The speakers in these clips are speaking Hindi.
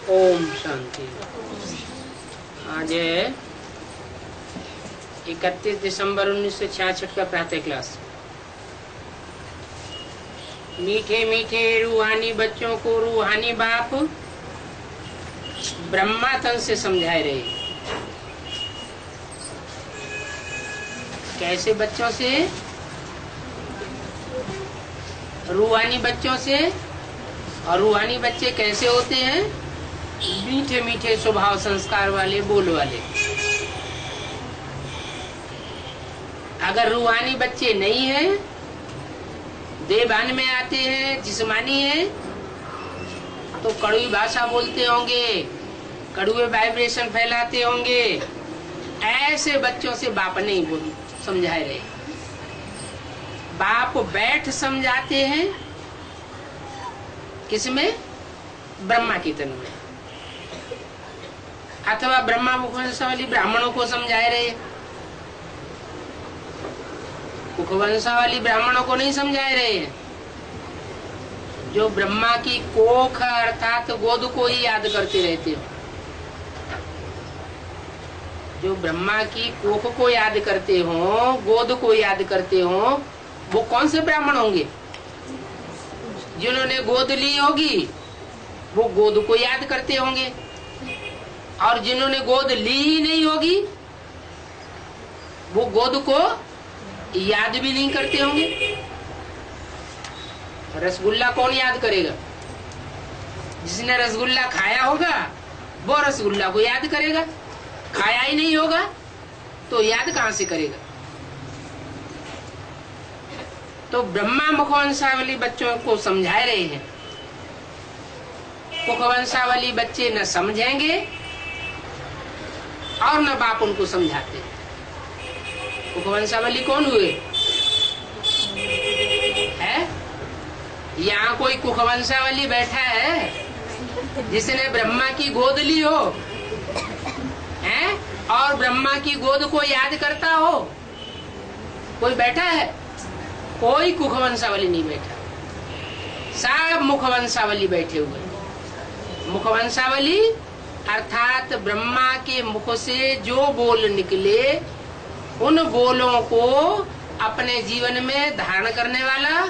ओम शांति। आज 31 दिसंबर 1966 का प्रातः क्लास। मीठे मीठे रूहानी बच्चों को रूहानी बाप ब्रह्मा तन से समझाए रहे। कैसे बच्चों से? रूहानी बच्चों से। और रूहानी बच्चे कैसे होते हैं? मीठे मीठे स्वभाव संस्कार वाले, बोल वाले। अगर रूहानी बच्चे नहीं हैं, देवान में आते हैं, जिस्मानी हैं, तो कड़वी भाषा बोलते होंगे, कड़वे वाइब्रेशन फैलाते होंगे। ऐसे बच्चों से बाप नहीं बोल समझाए रहे। बाप बैठ समझाते हैं। किसमें? ब्रह्मा की तन में, अथवा ब्रह्मा मुखवंशावली ब्राह्मणों को समझाए रहे। मुखवंशावली ब्राह्मणों को नहीं समझाए रहे हैं। जो ब्रह्मा की कोख अर्थात गोद को ही याद करते रहते हो, जो ब्रह्मा की कोख को याद करते हो, गोद को याद करते हो, वो कौन से ब्राह्मण होंगे? जिन्होंने गोद ली होगी वो गोद को याद करते होंगे, और जिन्होंने गोद ली ही नहीं होगी वो गोद को याद भी नहीं करते होंगे। रसगुल्ला कौन याद करेगा? जिसने रसगुल्ला खाया होगा वो रसगुल्ला को याद करेगा। खाया ही नहीं होगा तो याद कहां से करेगा? तो ब्रह्मा मुखवंशावली बच्चों को समझा रहे हैं। मुखवंशावली बच्चे न समझेंगे और न बाप उनको समझाते। मुखवंशावली कौन हुए? है यहाँ कोई कुखवंशावली बैठा है जिसने ब्रह्मा की गोद ली हो, है, और ब्रह्मा की गोद को याद करता हो? कोई बैठा है? कोई कुखवंशावली नहीं बैठा। सब मुखवंशावली बैठे हुए। मुखवंशावली अर्थात ब्रह्मा के मुख से जो बोल निकले उन बोलों को अपने जीवन में धारण करने वाला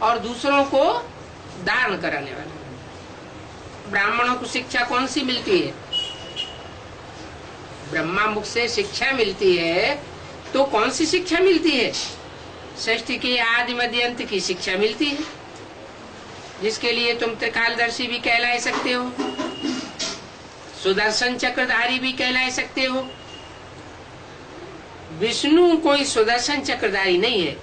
और दूसरों को धारण कराने वाला। ब्राह्मणों को शिक्षा कौन सी मिलती है? ब्रह्मा मुख से शिक्षा मिलती है। तो कौन सी शिक्षा मिलती है? सृष्टि की आदि मध्य अंत की शिक्षा मिलती है, जिसके लिए तुम त्रिकालदर्शी भी कहला सकते हो, सुदर्शन चक्रधारी भी कहला सकते हो। विष्णु कोई सुदर्शन चक्रधारी नहीं है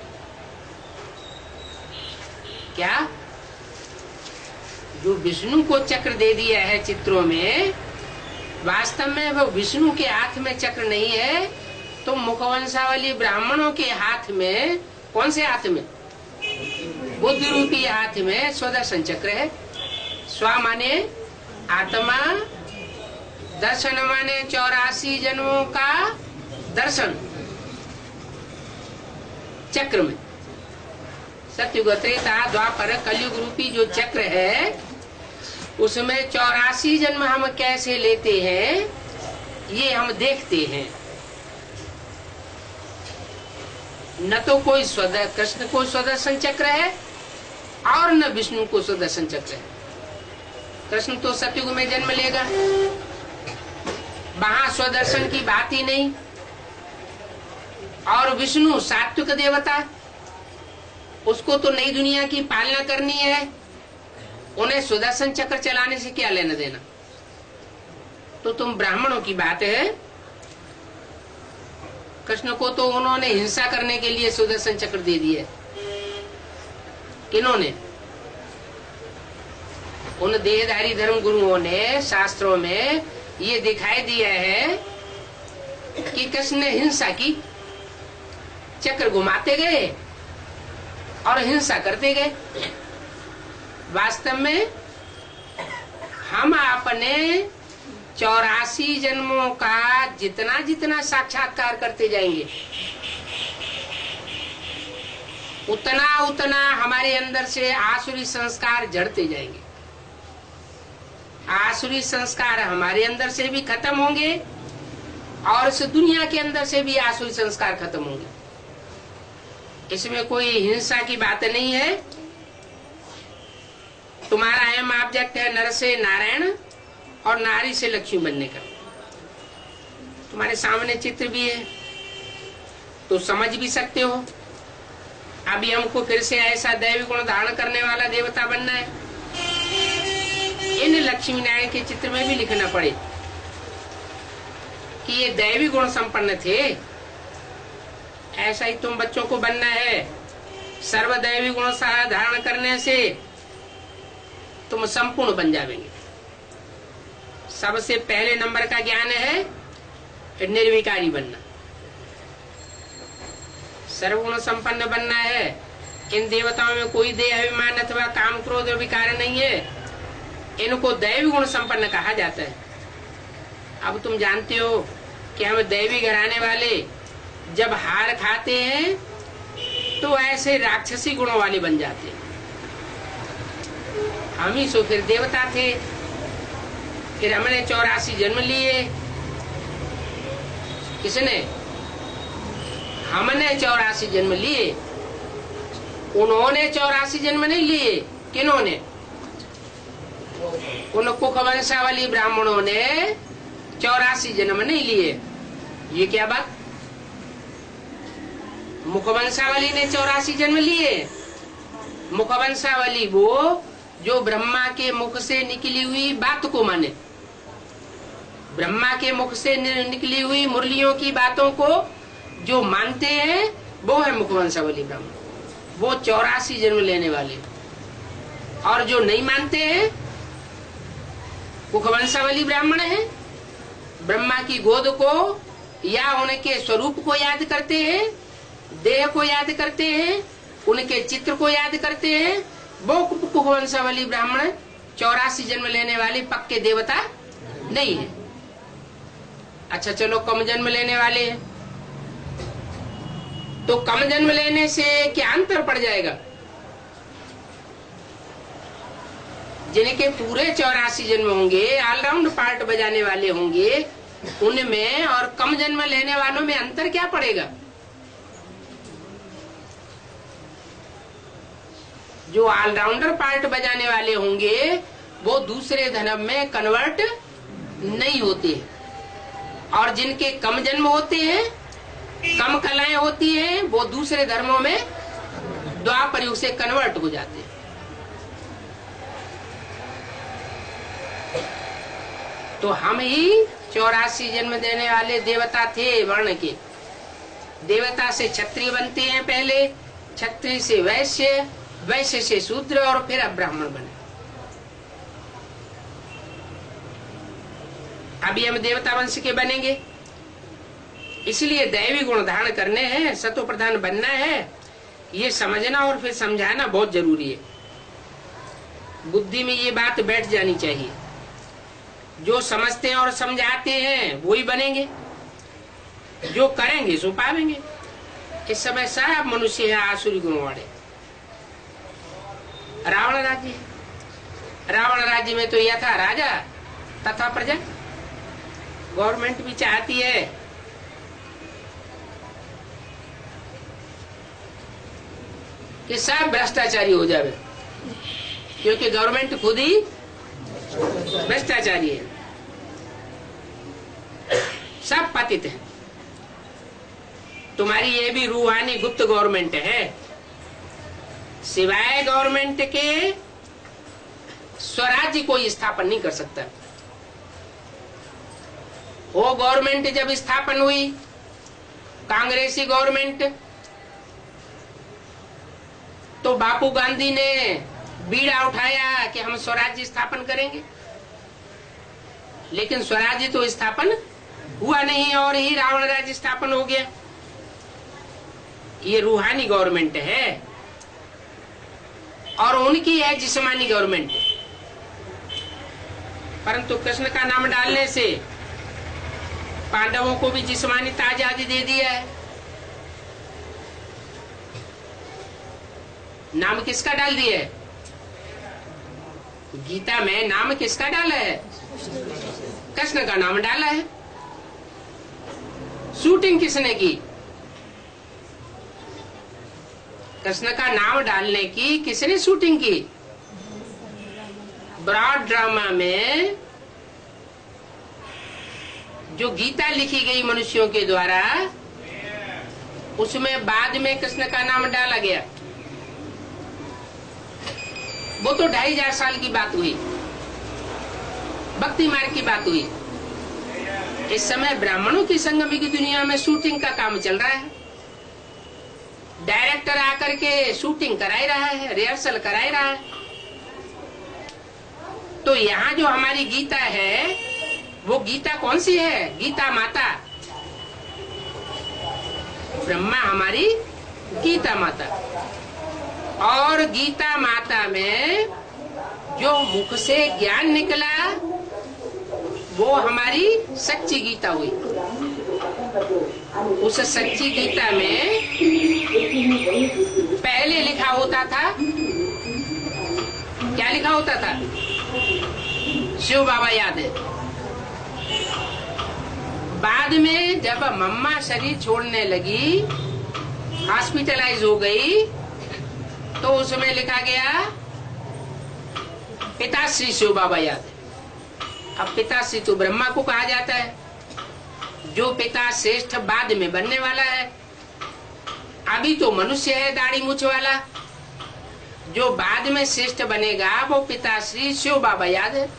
क्या? जो विष्णु को चक्र दे दिया है चित्रों में, वास्तव में वो विष्णु के हाथ में चक्र नहीं है। तो मुखवंशावली ब्राह्मणों के हाथ में, कौन से हाथ में? बुद्धि रूपी हाथ में स्वदर्शन चक्र है। स्व माने आत्मा, दर्शन माने 84 जन्मों का दर्शन। चक्र में सत्युग, त्रेता, द्वापर, कलयुग रूपी जो चक्र है उसमें 84 जन्म हम कैसे लेते हैं ये हम देखते हैं। न तो कोई कृष्ण को स्वदर्शन चक्र है और न विष्णु को स्वदर्शन चक्र है। कृष्ण तो सतयुग में जन्म लेगा, वहां स्वदर्शन की बात ही नहीं। और विष्णु सात्विक देवता, उसको तो नई दुनिया की पालना करनी है, उन्हें सुदर्शन चक्र चलाने से क्या लेना देना? तो तुम ब्राह्मणों की बात है। कृष्ण को तो उन्होंने हिंसा करने के लिए सुदर्शन चक्र दे दिए। किन्होंने? उन देहधारी धर्म गुरुओं ने शास्त्रों में ये दिखाई दिया है कि कृष्ण ने हिंसा की, चक्र घुमाते गए और हिंसा करते गए। वास्तव में हम अपने 84 जन्मों का जितना जितना साक्षात्कार करते जाएंगे उतना उतना हमारे अंदर से आसुरी संस्कार जड़ते जाएंगे। आसुरी संस्कार हमारे अंदर से भी खत्म होंगे और इस दुनिया के अंदर से भी आसुरी संस्कार खत्म होंगे। इसमें कोई हिंसा की बात नहीं है। तुम्हारा एम ऑब्जेक्ट है नर से नारायण और नारी से लक्ष्मी बनने का। तुम्हारे सामने चित्र भी है तो समझ भी सकते हो। अभी हमको फिर से ऐसा दैवी गुण धारण करने वाला देवता बनना है। इन लक्ष्मी नारायण के चित्र में भी लिखना पड़े कि ये दैवी गुण संपन्न थे। ऐसा ही तुम बच्चों को बनना है। सर्वदैवी गुण धारण करने से तुम संपूर्ण बन जाएंगे। सबसे पहले नंबर का ज्ञान है निर्विकारी बनना, सर्वगुण संपन्न बनना है। इन देवताओं में कोई देह अभिमान अथवा काम क्रोध और विकार नहीं है। इनको दैवी गुण संपन्न कहा जाता है। अब तुम जानते हो कि हम दैवी घराने वाले जब हार खाते हैं तो ऐसे राक्षसी गुणों वाले बन जाते हैं। हम ही सो फिर देवता थे। फिर हमने 84 जन्म लिए। किसने? हमने 84 जन्म लिए। उन्होंने 84 जन्म नहीं लिए। किन्होंने? उन कुखवंशावली ब्राह्मणों ने 84 जन्म नहीं लिए। ये क्या बात? मुखवंशावली ने 84 जन्म लिए। मुखवंशावली वो जो ब्रह्मा के मुख से निकली हुई बात को माने, ब्रह्मा के मुख से निकली हुई मुरलियों की बातों को जो मानते हैं वो है मुखवंशावली ब्राह्मण। वो 84 जन्म लेने वाले। और जो नहीं मानते हैं मुखवंशावली ब्राह्मण है। ब्रह्मा की गोद को या उनके स्वरूप को याद करते हैं, देह को याद करते हैं, उनके चित्र को याद करते हैं। वो कुखवंशावली ब्राह्मण 84 जन्म लेने वाले पक्के देवता नहीं है। अच्छा चलो कम जन्म लेने वाले हैं तो कम जन्म लेने से क्या अंतर पड़ जाएगा? जिनके पूरे 84 जन्म होंगे, ऑलराउंड पार्ट बजाने वाले होंगे, उनमें और कम जन्म लेने वालों में अंतर क्या पड़ेगा? जो ऑलराउंडर पार्ट बजाने वाले होंगे वो दूसरे धर्म में कन्वर्ट नहीं होते, और जिनके कम जन्म होते हैं, कम कलाएं होती हैं, वो दूसरे धर्मों में द्वापर युग से कन्वर्ट हो जाते हैं। तो हम ही 84 जन्म देने वाले देवता थे। वर्ण के देवता से क्षत्रिय बनते हैं पहले, क्षत्रिय से वैश्य, वैश्य से शूद्र और फिर अब ब्राह्मण बने। अभी हम देवता वंश के बनेंगे। इसलिए दैवी गुण धारण करने हैं, सतो प्रधान बनना है। ये समझना और फिर समझाना बहुत जरूरी है। बुद्धि में ये बात बैठ जानी चाहिए। जो समझते हैं और समझाते हैं वो ही बनेंगे, जो करेंगे सो पावेंगे। इस समय सब मनुष्य है आसुरी गुण वाले। रावण राज्य है। रावण राज्य में तो यथा राजा तथा प्रजा। गवर्नमेंट भी चाहती है कि सब भ्रष्टाचारी हो जाए, क्योंकि गवर्नमेंट खुद ही भ्रष्टाचारी है। सब पतित है। तुम्हारी ये भी रूहानी गुप्त गवर्नमेंट है। सिवाय गवर्नमेंट के स्वराज्य कोई स्थापन नहीं कर सकता। वो गवर्नमेंट जब स्थापन हुई, कांग्रेसी गवर्नमेंट, तो बापू गांधी ने बीड़ा उठाया कि हम स्वराज्य स्थापन करेंगे, लेकिन स्वराज्य तो स्थापन हुआ नहीं और ही रावण राज्य स्थापन हो गया। ये रूहानी गवर्नमेंट है और उनकी है जिस्मानी गवर्नमेंट। परंतु कृष्ण का नाम डालने से पांडवों को भी जिस्मानी आजादी दे दिया है। नाम किसका डाल दिया है? गीता में नाम किसका डाला है? कृष्ण का नाम डाला है। शूटिंग किसने की? कृष्ण का नाम डालने की किसने शूटिंग की? ब्रॉड ड्रामा में जो गीता लिखी गई मनुष्यों के द्वारा, उसमें बाद में कृष्ण का नाम डाला गया। वो तो 2500 साल की बात हुई, भक्ति मार्ग की बात हुई। इस समय ब्राह्मणों की संगमी की दुनिया में शूटिंग का काम चल रहा है। डायरेक्टर आकर के शूटिंग कराई रहा है, रिहर्सल कराई रहा है। तो यहाँ जो हमारी गीता है, वो गीता कौन सी है? गीता माता। ब्रह्मा हमारी गीता माता, और गीता माता में जो मुख से ज्ञान निकला वो हमारी सच्ची गीता हुई। उस सच्ची गीता में पहले लिखा होता था, क्या लिखा होता था? शिव बाबा याद है। बाद में जब मम्मा शरीर छोड़ने लगी, हॉस्पिटलाइज हो गई, तो उसमें लिखा गया पिताश्री शिव बाबा याद है। अब पिताश्री तो ब्रह्मा को कहा जाता है, जो पिता श्रेष्ठ बाद में बनने वाला है। अभी तो मनुष्य है दाढ़ी मूछ वाला, जो बाद में श्रेष्ठ बनेगा वो पिताश्री शिव बाबा याद है।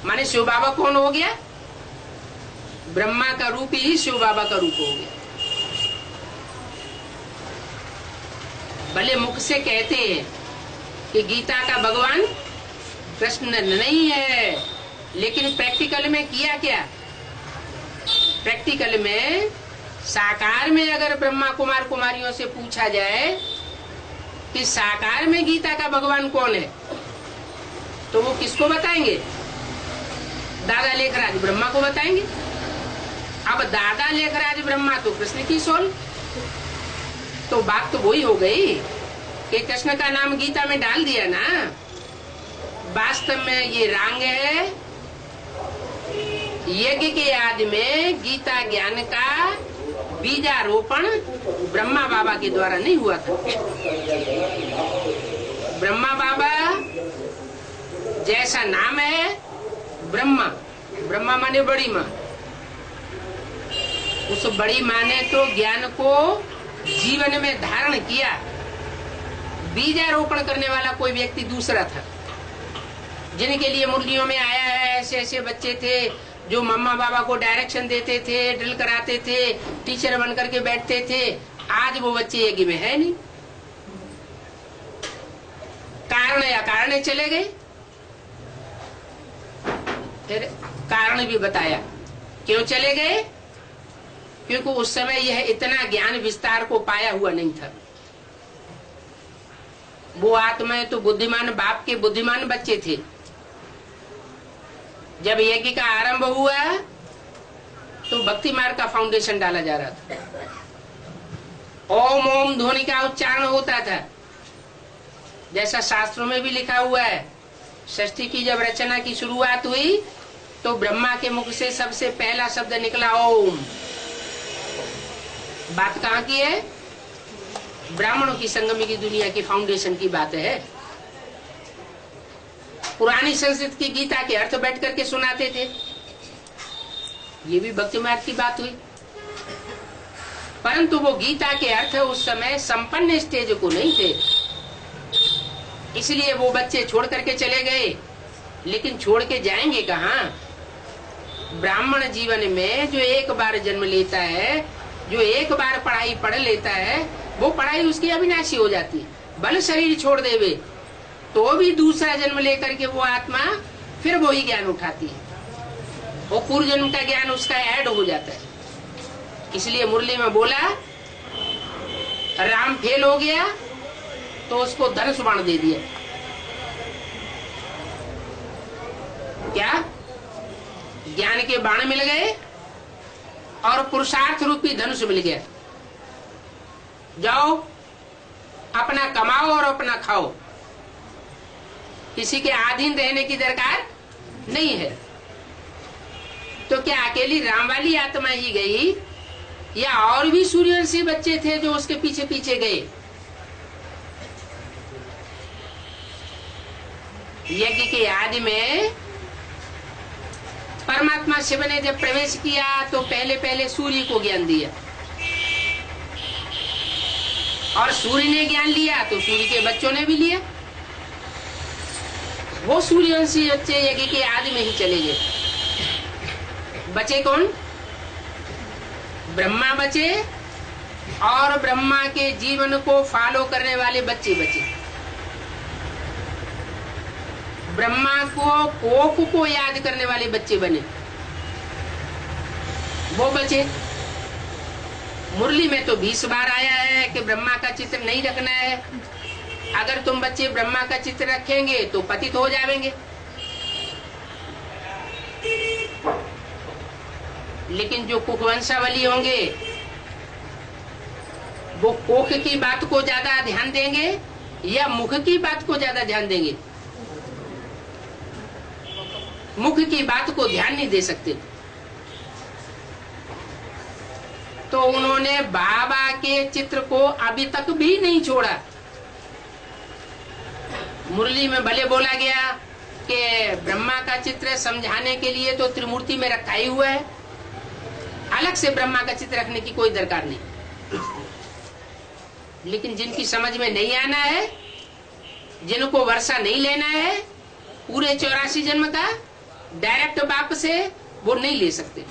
माने शिव बाबा कौन हो गया? ब्रह्मा का रूप ही शिव बाबा का रूप हो गया। भले मुख से कहते हैं कि गीता का भगवान कृष्ण नहीं है, लेकिन प्रैक्टिकल में किया क्या? प्रैक्टिकल में साकार में अगर ब्रह्मा कुमार कुमारियों से पूछा जाए कि साकार में गीता का भगवान कौन है, तो वो किसको बताएंगे? दादा लेखराज ब्रह्मा को बताएंगे। अब दादा लेखराज ब्रह्मा तो कृष्ण की सोल, तो बात तो वही हो गई कि कृष्ण का नाम गीता में डाल दिया ना। वास्तव में ये रांग है। यज्ञ के आदि में गीता ज्ञान का बीजारोपण ब्रह्मा बाबा के द्वारा नहीं हुआ था। ब्रह्मा बाबा जैसा नाम है ब्रह्मा, ब्रह्मा माने बड़ी माँ, उस बड़ी माँ ने तो ज्ञान को जीवन में धारण किया। बीजारोपण करने वाला कोई व्यक्ति दूसरा था, जिनके लिए मुरलियों में आया है। ऐसे ऐसे बच्चे थे जो मम्मा बाबा को डायरेक्शन देते थे, ड्रिल कराते थे, टीचर बन करके बैठते थे। आज वो बच्चे यज्ञ में है नहीं, कारण या कारण चले गए। फिर कारण भी बताया क्यों चले गए, क्योंकि उस समय यह इतना ज्ञान विस्तार को पाया हुआ नहीं था। वो आत्माएं तो बुद्धिमान बाप के बुद्धिमान बच्चे थे। जब यज्ञ का आरंभ हुआ तो भक्ति मार्ग का फाउंडेशन डाला जा रहा था। ओम ओम ध्वनि का उच्चारण होता था, जैसा शास्त्रों में भी लिखा हुआ है। सृष्टि की जब रचना की शुरुआत हुई तो ब्रह्मा के मुख से सबसे पहला शब्द निकला ओम। बात कहाँ की है? ब्राह्मणों की संगमी की दुनिया की फाउंडेशन की बात है। पुरानी संस्कृत की गीता के अर्थ बैठ करके सुनाते थे, ये भी भक्ति मार्ग की बात हुई। परंतु वो गीता के अर्थ उस समय संपन्न स्टेज को नहीं थे, इसलिए वो बच्चे छोड़ करके चले गए। लेकिन छोड़ के जाएंगे कहाँ? ब्राह्मण जीवन में जो एक बार जन्म लेता है, जो एक बार पढ़ाई पढ़ लेता है, वो पढ़ाई उसकी अविनाशी हो जाती है। भले शरीर छोड़ देवे तो भी दूसरा जन्म लेकर के वो आत्मा फिर वही ज्ञान उठाती है। वो पूर्व जन्म का ज्ञान उसका ऐड हो जाता है। इसलिए मुरली में बोला राम फेल हो गया तो उसको धनुष बाण दे दिया। क्या? ज्ञान के बाण मिल गए और पुरुषार्थ रूपी धनुष मिल गया। जाओ अपना कमाओ और अपना खाओ। किसी के अधीन रहने की दरकार नहीं है। तो क्या अकेली राम वाली आत्मा ही गई या और भी सूर्यवंशी बच्चे थे जो उसके पीछे पीछे गए? यज्ञ के आदि में परमात्मा शिव ने जब प्रवेश किया तो पहले पहले सूर्य को ज्ञान दिया, और सूर्य ने ज्ञान लिया तो सूर्य के बच्चों ने भी लिया। वो सूर्यवंशी बच्चे यज्ञ के आदि में ही चले गए। बचे कौन? ब्रह्मा बचे और ब्रह्मा के जीवन को फॉलो करने वाले बच्चे बचे। ब्रह्मा को कोक को याद करने वाले बच्चे बने, वो बचे। मुरली में तो 20 बार आया है कि ब्रह्मा का चित्र नहीं रखना है, अगर तुम बच्चे ब्रह्मा का चित्र रखेंगे तो पतित हो जाएंगे। लेकिन जो कुकवंशावली होंगे वो कोख की बात को ज्यादा ध्यान देंगे या मुख की बात को ज्यादा ध्यान देंगे? मुख की बात को ध्यान नहीं दे सकते। तो उन्होंने बाबा के चित्र को अभी तक भी नहीं छोड़ा। मुरली में भले बोला गया कि ब्रह्मा का चित्र समझाने के लिए तो त्रिमूर्ति में रखा ही हुआ है, अलग से ब्रह्मा का चित्र रखने की कोई दरकार नहीं। लेकिन जिनकी समझ में नहीं आना है, जिनको वर्षा नहीं लेना है पूरे 84 जन्म का डायरेक्ट बाप से, वो नहीं ले सकते।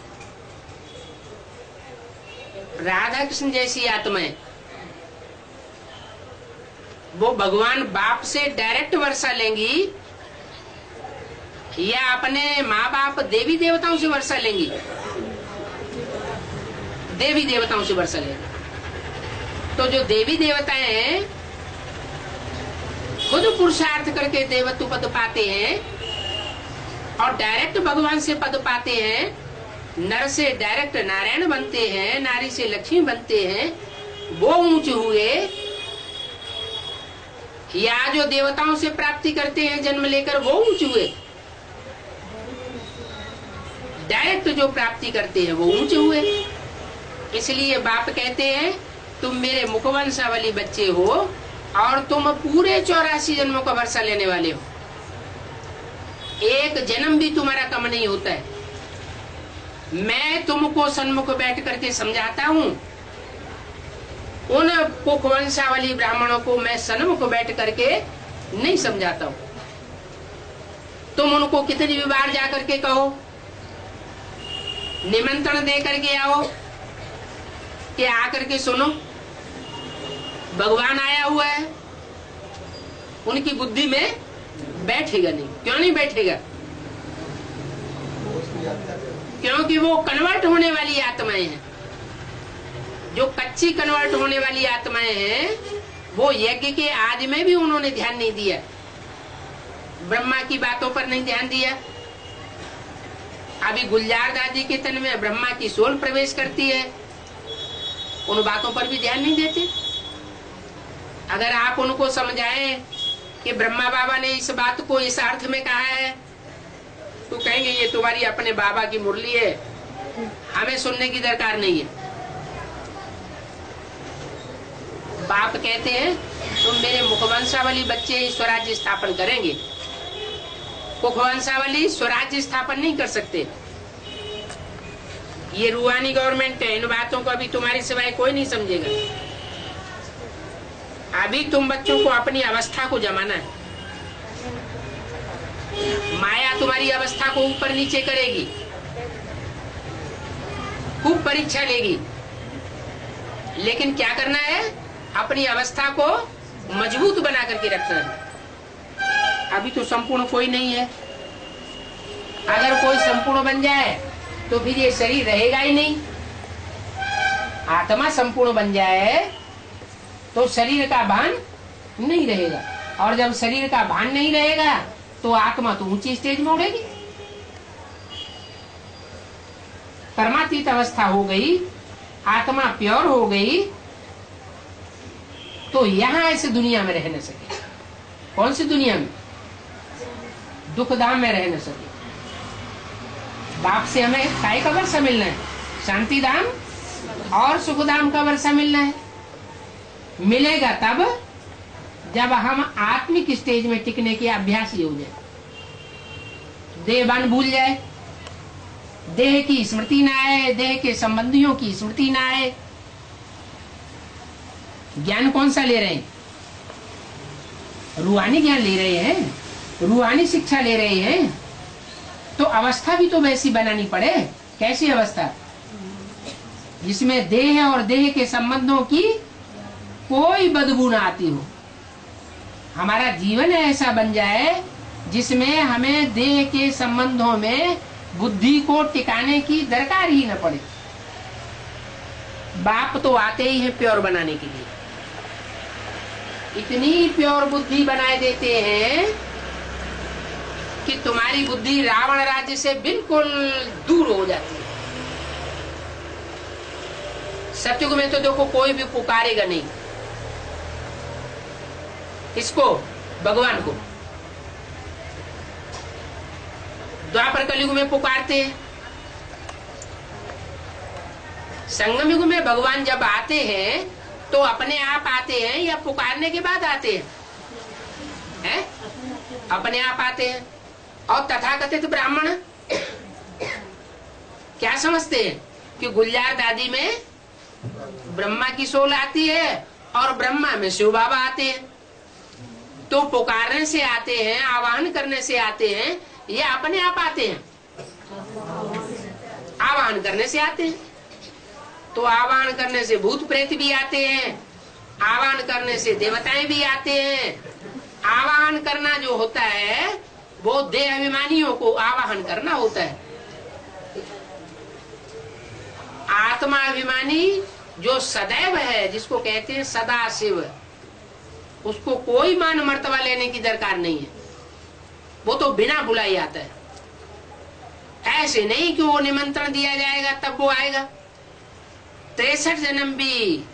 राधा कृष्ण जैसी आत्माएं वो भगवान बाप से डायरेक्ट वर्षा लेंगी या अपने माँ बाप देवी देवताओं से वर्षा लेंगी? देवी देवताओं से वर्षा लेंगी। तो जो देवी देवताएं हैं खुद पुरुषार्थ करके देवत्व पद पाते हैं और डायरेक्ट भगवान से पद पाते हैं। नर से डायरेक्ट नारायण बनते हैं, नारी से लक्ष्मी बनते हैं, वो ऊंचे हुए। या जो देवताओं से प्राप्ति करते हैं जन्म लेकर, वो ऊंचे हुए। डायरेक्ट जो प्राप्ति करते हैं वो ऊंचे हुए। इसलिए बाप कहते हैं तुम मेरे मुखवंशावली बच्चे हो और तुम पूरे 84 जन्मों का वर्षा लेने वाले हो। एक जन्म भी तुम्हारा कम नहीं होता है। मैं तुमको सन्मुख बैठ करके समझाता हूँ, उन कुखवंशावली ब्राह्मणों को मैं सन्मुख बैठ करके नहीं समझाता हूँ। तुम उनको कितनी भी बार जा करके कहो, निमंत्रण दे करके आओ कि आकर के सुनो, भगवान आया हुआ है, उनकी बुद्धि में बैठेगा नहीं। क्यों नहीं बैठेगा? क्योंकि वो कन्वर्ट होने वाली आत्माएं हैं। जो कच्ची कन्वर्ट होने वाली आत्माएं हैं वो यज्ञ के आदि में भी उन्होंने ध्यान नहीं दिया, ब्रह्मा की बातों पर नहीं ध्यान दिया। अभी गुलजार दादी के तन में ब्रह्मा की सोल प्रवेश करती है, उन बातों पर भी ध्यान नहीं देते। अगर आप उनको समझाएं कि ब्रह्मा बाबा ने इस बात को इस अर्थ में कहा है, तो कहेंगे ये तुम्हारी अपने बाबा की मुरली है, हमें सुनने की दरकार नहीं है। बाप कहते हैं तुम मेरे मुखवंशावली बच्चे स्वराज्य स्थापन करेंगे। मुखवंशावली स्वराज्य स्थापन नहीं कर सकते। ये रूहानी गवर्नमेंट है, इन बातों को अभी तुम्हारे सिवाय कोई नहीं समझेगा। अभी तुम बच्चों को अपनी अवस्था को जमाना है। माया तुम्हारी अवस्था को ऊपर नीचे करेगी, खूब परीक्षा लेगी, लेकिन क्या करना है? अपनी अवस्था को मजबूत बना करके रखना है। अभी तो संपूर्ण कोई नहीं है। अगर कोई संपूर्ण बन जाए तो फिर ये शरीर रहेगा ही नहीं। आत्मा संपूर्ण बन जाए तो शरीर का भान नहीं रहेगा, और जब शरीर का भान नहीं रहेगा तो आत्मा तो ऊंची स्टेज में उड़ेगी। परमातीत अवस्था हो गई, आत्मा प्योर हो गई, तो यहां इस दुनिया में रह न सके। कौन सी दुनिया में? दुख धाम में रह न सके। बाप से हमें काय का वर्षा मिलना है? शांति धाम और सुख धाम का वर्षा मिलना है। मिलेगा तब जब हम आत्मिक स्टेज में टिकने के अभ्यासी हो जाए, देहबान भूल जाए, देह की स्मृति ना आए, देह के संबंधियों की स्मृति ना आए। ज्ञान कौन सा ले रहे हैं? रूहानी ज्ञान ले रहे हैं, रूहानी शिक्षा ले रहे हैं, तो अवस्था भी तो वैसी बनानी पड़े। कैसी अवस्था? जिसमें देह और देह के संबंधों की कोई बदबू ना आती हो। हमारा जीवन ऐसा बन जाए जिसमें हमें देह के संबंधों में बुद्धि को टिकाने की दरकार ही न पड़े। बाप तो आते ही है प्योर बनाने के लिए, इतनी प्योर बुद्धि बनाए देते हैं कि तुम्हारी बुद्धि रावण राज्य से बिल्कुल दूर हो जाती है। सत्युग में तो देखो कोई भी पुकारेगा नहीं इसको, भगवान को। द्वापर कलयुग में पुकारते हैं, संगम युग में भगवान जब आते हैं तो अपने आप आते हैं या पुकारने के बाद आते हैं? अपने आप आते हैं। और तथाकथित ब्राह्मण क्या समझते हैं कि गुलजार दादी में ब्रह्मा की सोल आती है और ब्रह्मा में शिव बाबा आते हैं। तो पुकारने से आते हैं, आवाहन करने से आते हैं या अपने आप आते हैं? आवाहन करने से आते हैं। तो आवाहन करने से भूत प्रेत भी आते हैं, आवाहन करने से देवताएं भी आते हैं। आवाहन करना जो होता है वो देह अभिमानियों को आवाहन करना होता है। आत्मा अभिमानी जो सदैव है, जिसको कहते हैं सदा शिव, उसको कोई मान मर्तबा लेने की दरकार नहीं है। वो तो बिना बुलाए आता है। ऐसे नहीं कि वो निमंत्रण दिया जाएगा तब वो आएगा। 63 जन्म भी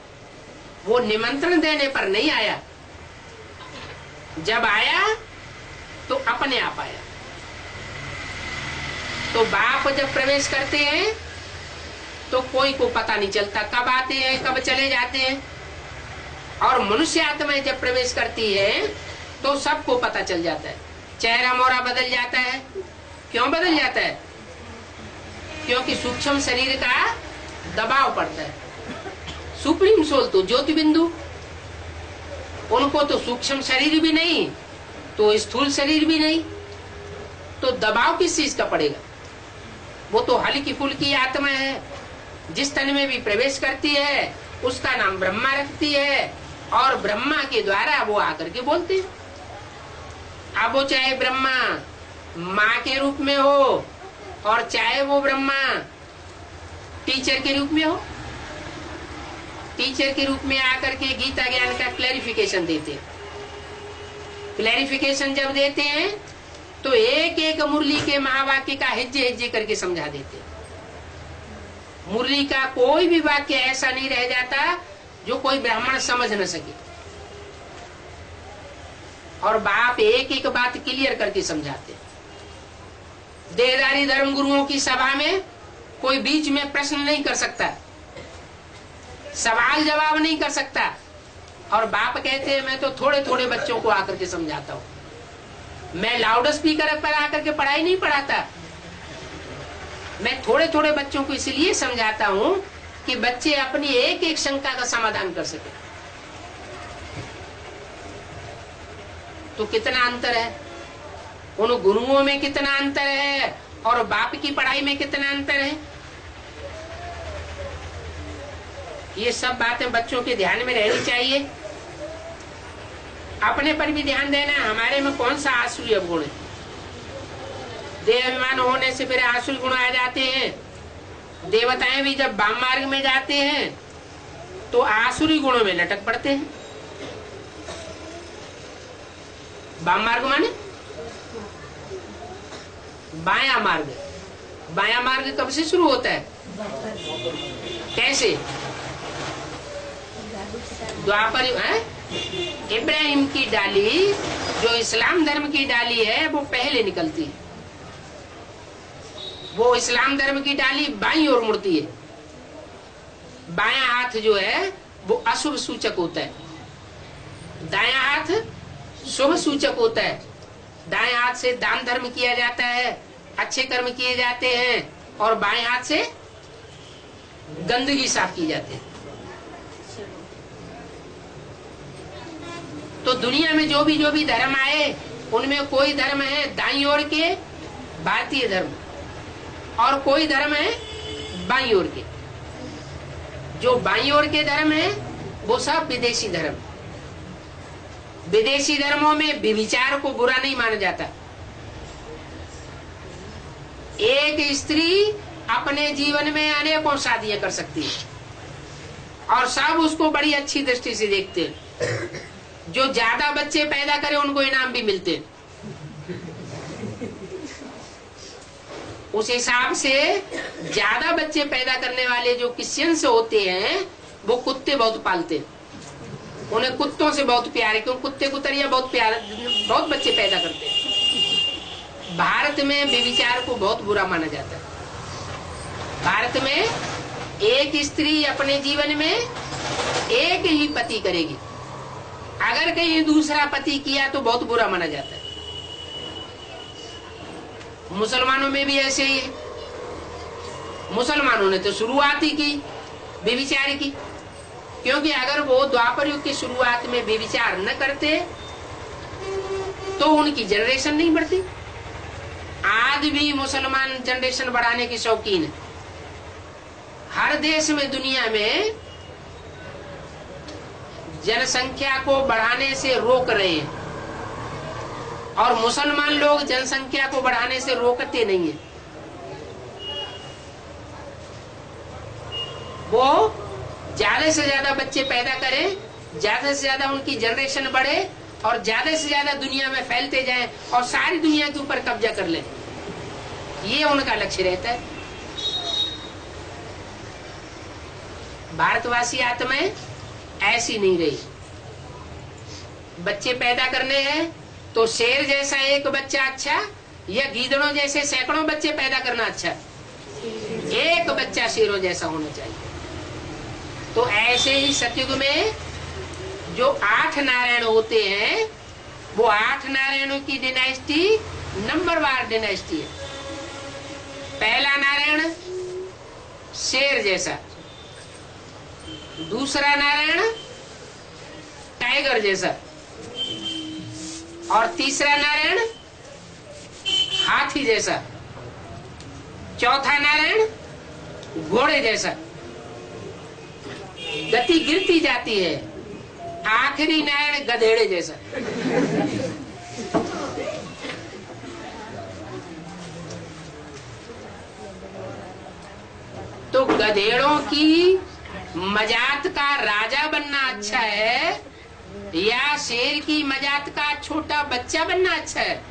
वो निमंत्रण देने पर नहीं आया, जब आया तो अपने आप आया। तो बाप जब प्रवेश करते हैं तो कोई को पता नहीं चलता कब आते हैं कब चले जाते हैं। और मनुष्य आत्मा जब प्रवेश करती है तो सबको पता चल जाता है, चेहरा मोहरा बदल जाता है। क्यों बदल जाता है? क्योंकि सूक्ष्म शरीर का दबाव पड़ता है। सुप्रीम सोल तो ज्योति बिंदु, उनको तो सूक्ष्म शरीर भी नहीं तो स्थूल शरीर भी नहीं, तो दबाव किस चीज का पड़ेगा? वो तो हल्की फुल्की आत्मा है, जिस तन में भी प्रवेश करती है उसका नाम ब्रह्मा रखती है और ब्रह्मा के द्वारा वो आकर के बोलते हैं। अब वो चाहे ब्रह्मा माँ के रूप में हो और चाहे वो ब्रह्मा टीचर के रूप में हो, टीचर के रूप में आकर के गीता ज्ञान का क्लैरिफिकेशन देते हैं। क्लैरिफिकेशन जब देते हैं तो एक एक मुरली के महावाक्य का हिज्जे हिज्जे करके समझा देते हैं। मुरली का कोई भी वाक्य ऐसा नहीं रह जाता जो कोई ब्राह्मण समझ न सके। और बाप एक एक बात क्लियर करके समझाते हैं। देहदारी धर्म गुरुओं की सभा में कोई बीच में प्रश्न नहीं कर सकता, सवाल जवाब नहीं कर सकता। और बाप कहते हैं मैं तो थोड़े थोड़े बच्चों को आकर के समझाता हूँ, मैं लाउड स्पीकर पर आकर के पढ़ाई नहीं पढ़ाता। मैं थोड़े थोड़े बच्चों को इसलिए समझाता हूँ कि बच्चे अपनी एक एक शंका का समाधान कर सके। तो कितना अंतर है, उन गुरुओं में कितना अंतर है और बाप की पढ़ाई में कितना अंतर है। ये सब बातें बच्चों के ध्यान में रहनी चाहिए। अपने पर भी ध्यान देना, हमारे में कौन सा आसुरी गुण है। देह अभिमान होने से फिर आसुरी गुण आ जाते हैं। देवताएं भी जब वाम मार्ग में जाते हैं तो आसुरी गुणों में लटक पड़ते हैं। वाम मार्ग माने बाया मार्ग। बाया मार्ग कब से शुरू होता है? कैसे? द्वापर है। इब्राहिम की डाली जो इस्लाम धर्म की डाली है वो पहले निकलती है। वो इस्लाम धर्म की डाली बाईं ओर मुड़ती है। बायां हाथ जो है वो अशुभ सूचक होता है, दायां हाथ शुभ सूचक होता है। दाएं हाथ से दान धर्म किया जाता है, अच्छे कर्म किए जाते हैं, और बाएं हाथ से गंदगी साफ की जाती है। तो दुनिया में जो भी धर्म आए, उनमें कोई धर्म है दाईं ओर के भारतीय धर्म, और कोई धर्म है बाईं ओर के। जो बाईं ओर के धर्म है वो सब विदेशी धर्म। विदेशी धर्मों में व्यभिचार को बुरा नहीं माना जाता। एक स्त्री अपने जीवन में अनेकों शादियां कर सकती है, और सब उसको बड़ी अच्छी दृष्टि से देखते हैं। जो ज्यादा बच्चे पैदा करे उनको इनाम भी मिलते हैं। उस हिसाब से ज्यादा बच्चे पैदा करने वाले जो क्रिश्चियंस होते हैं वो कुत्ते बहुत पालते हैं। उन्हें कुत्तों से बहुत प्यार है, क्योंकि कुत्ते कुतरिया बहुत बच्चे पैदा करते हैं। भारत में व्यभिचार को बहुत बुरा माना जाता है। भारत में एक स्त्री अपने जीवन में एक ही पति करेगी। अगर कहीं दूसरा पति किया तो बहुत बुरा माना जाता है। मुसलमानों में भी ऐसे ही है। मुसलमानों ने तो शुरुआत ही की व्यभिचार की, क्योंकि अगर वो द्वापर युग की शुरुआत में व्यभिचार न करते तो उनकी जनरेशन नहीं बढ़ती। आज भी मुसलमान जनरेशन बढ़ाने की शौकीन है। हर देश में दुनिया में जनसंख्या को बढ़ाने से रोक रहे हैं, और मुसलमान लोग जनसंख्या को बढ़ाने से रोकते नहीं है। वो ज्यादा से ज्यादा बच्चे पैदा करें, ज्यादा से ज्यादा उनकी जनरेशन बढ़े, और ज्यादा से ज्यादा दुनिया में फैलते जाएं, और सारी दुनिया के ऊपर कब्जा कर लें। ये उनका लक्ष्य रहता है। भारतवासी आत्माएं ऐसी नहीं रही। बच्चे पैदा करने हैं तो शेर जैसा एक बच्चा अच्छा, या गीदड़ों जैसे सैकड़ों बच्चे पैदा करना अच्छा? एक बच्चा शेरों जैसा होना चाहिए। तो ऐसे ही सतयुग में जो 8 नारायण होते हैं, वो 8 नारायणों की डिनाइस्टी नंबरवार डिनाइस्टी है। पहला नारायण शेर जैसा, दूसरा नारायण टाइगर जैसा, और तीसरा नारायण हाथी जैसा, चौथा नारायण घोड़े जैसा। गति गिरती जाती है, आखिरी नारायण गधेड़े जैसा। तो गधेड़ों की मजात का राजा बनना अच्छा है, या शेर की मजात का छोटा बच्चा बनना अच्छा है?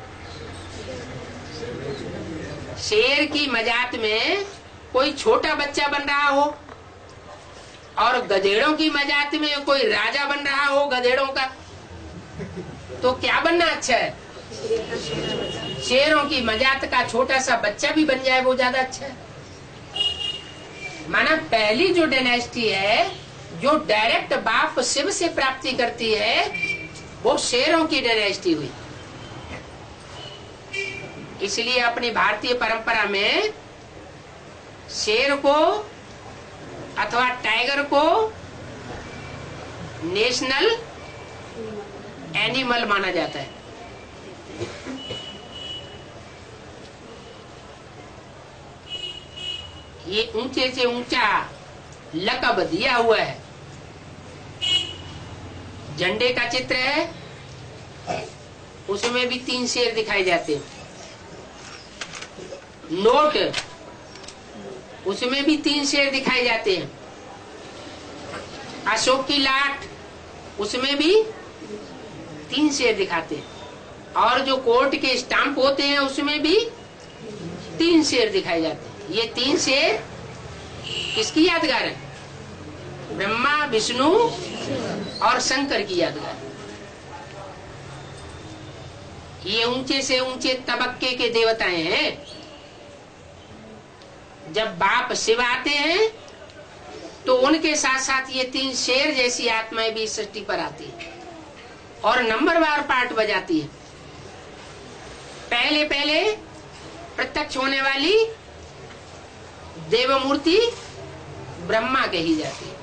शेर की मजात में कोई छोटा बच्चा बन रहा हो, और गधेड़ों की मजात में कोई राजा बन रहा हो गधेड़ों का, तो क्या बनना अच्छा है? शेरों की मजात का छोटा सा बच्चा भी बन जाए वो ज्यादा अच्छा है। माना पहली जो डायनेस्टी है, जो डायरेक्ट बाप शिव से प्राप्ति करती है, वो शेरों की डायनेस्टी हुई। इसलिए अपनी भारतीय परंपरा में शेर को अथवा टाइगर को नेशनल एनिमल माना जाता है। ये ऊंचे से ऊंचा लकब दिया हुआ है। झंडे का चित्र है, उसमें भी 3 शेर दिखाए जाते हैं। नोट, उसमें भी 3 शेर दिखाए जाते हैं। अशोक की लाट, उसमें भी 3 शेर दिखाते हैं। और जो कोर्ट के स्टाम्प होते हैं उसमें भी 3 शेर दिखाए जाते हैं। ये 3 शेर किसकी यादगार है? ब्रह्मा, विष्णु और शंकर की यादगार। ये ऊंचे से ऊंचे तबक्के के देवताएं हैं। जब बाप शिव आते हैं तो उनके साथ साथ ये 3 शेर जैसी आत्माएं भी सृष्टि पर आती है और नंबरवार पार्ट बजाती है। पहले पहले प्रत्यक्ष होने वाली देवमूर्ति ब्रह्मा कही जाती है।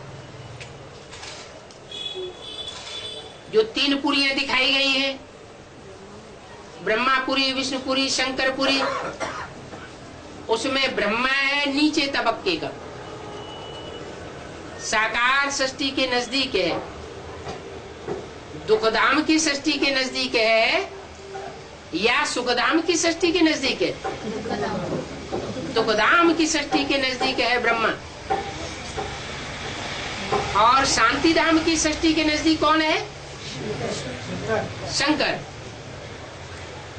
जो 3 पुरियां दिखाई गई हैं, ब्रह्मापुरी, विष्णुपुरी, शंकरपुरी, उसमें ब्रह्मा है नीचे तबक्के का, साकार सृष्टि के नजदीक है, दुखधाम की सृष्टि के नजदीक है या सुखधाम की सृष्टि के नजदीक है? दुखधाम की सृष्टि के नजदीक है ब्रह्मा। और शांति धाम की सृष्टि के नजदीक कौन है? शंकर।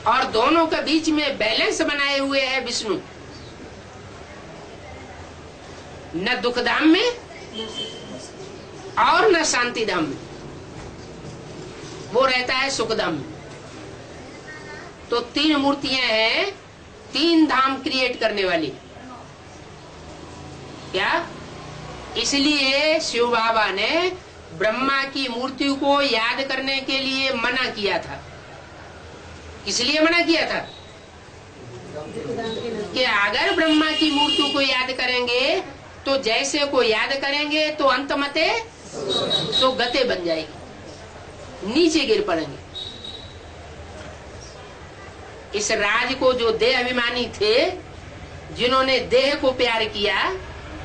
और दोनों के बीच में बैलेंस बनाए हुए है विष्णु। न दुखधाम में और न शांति धाम में, वो रहता है सुखधाम में। तो 3 मूर्तियां हैं 3 धाम क्रिएट करने वाली। क्या? इसलिए शिव बाबा ने ब्रह्मा की मूर्ति को याद करने के लिए मना किया था। इसलिए मना किया था कि अगर ब्रह्मा की मूर्ति को याद करेंगे तो जैसे को याद करेंगे तो अंतमते तो गते बन जाएगी, नीचे गिर पड़ेंगे। इस राज को जो देह अभिमानी थे, जिन्होंने देह को प्यार किया,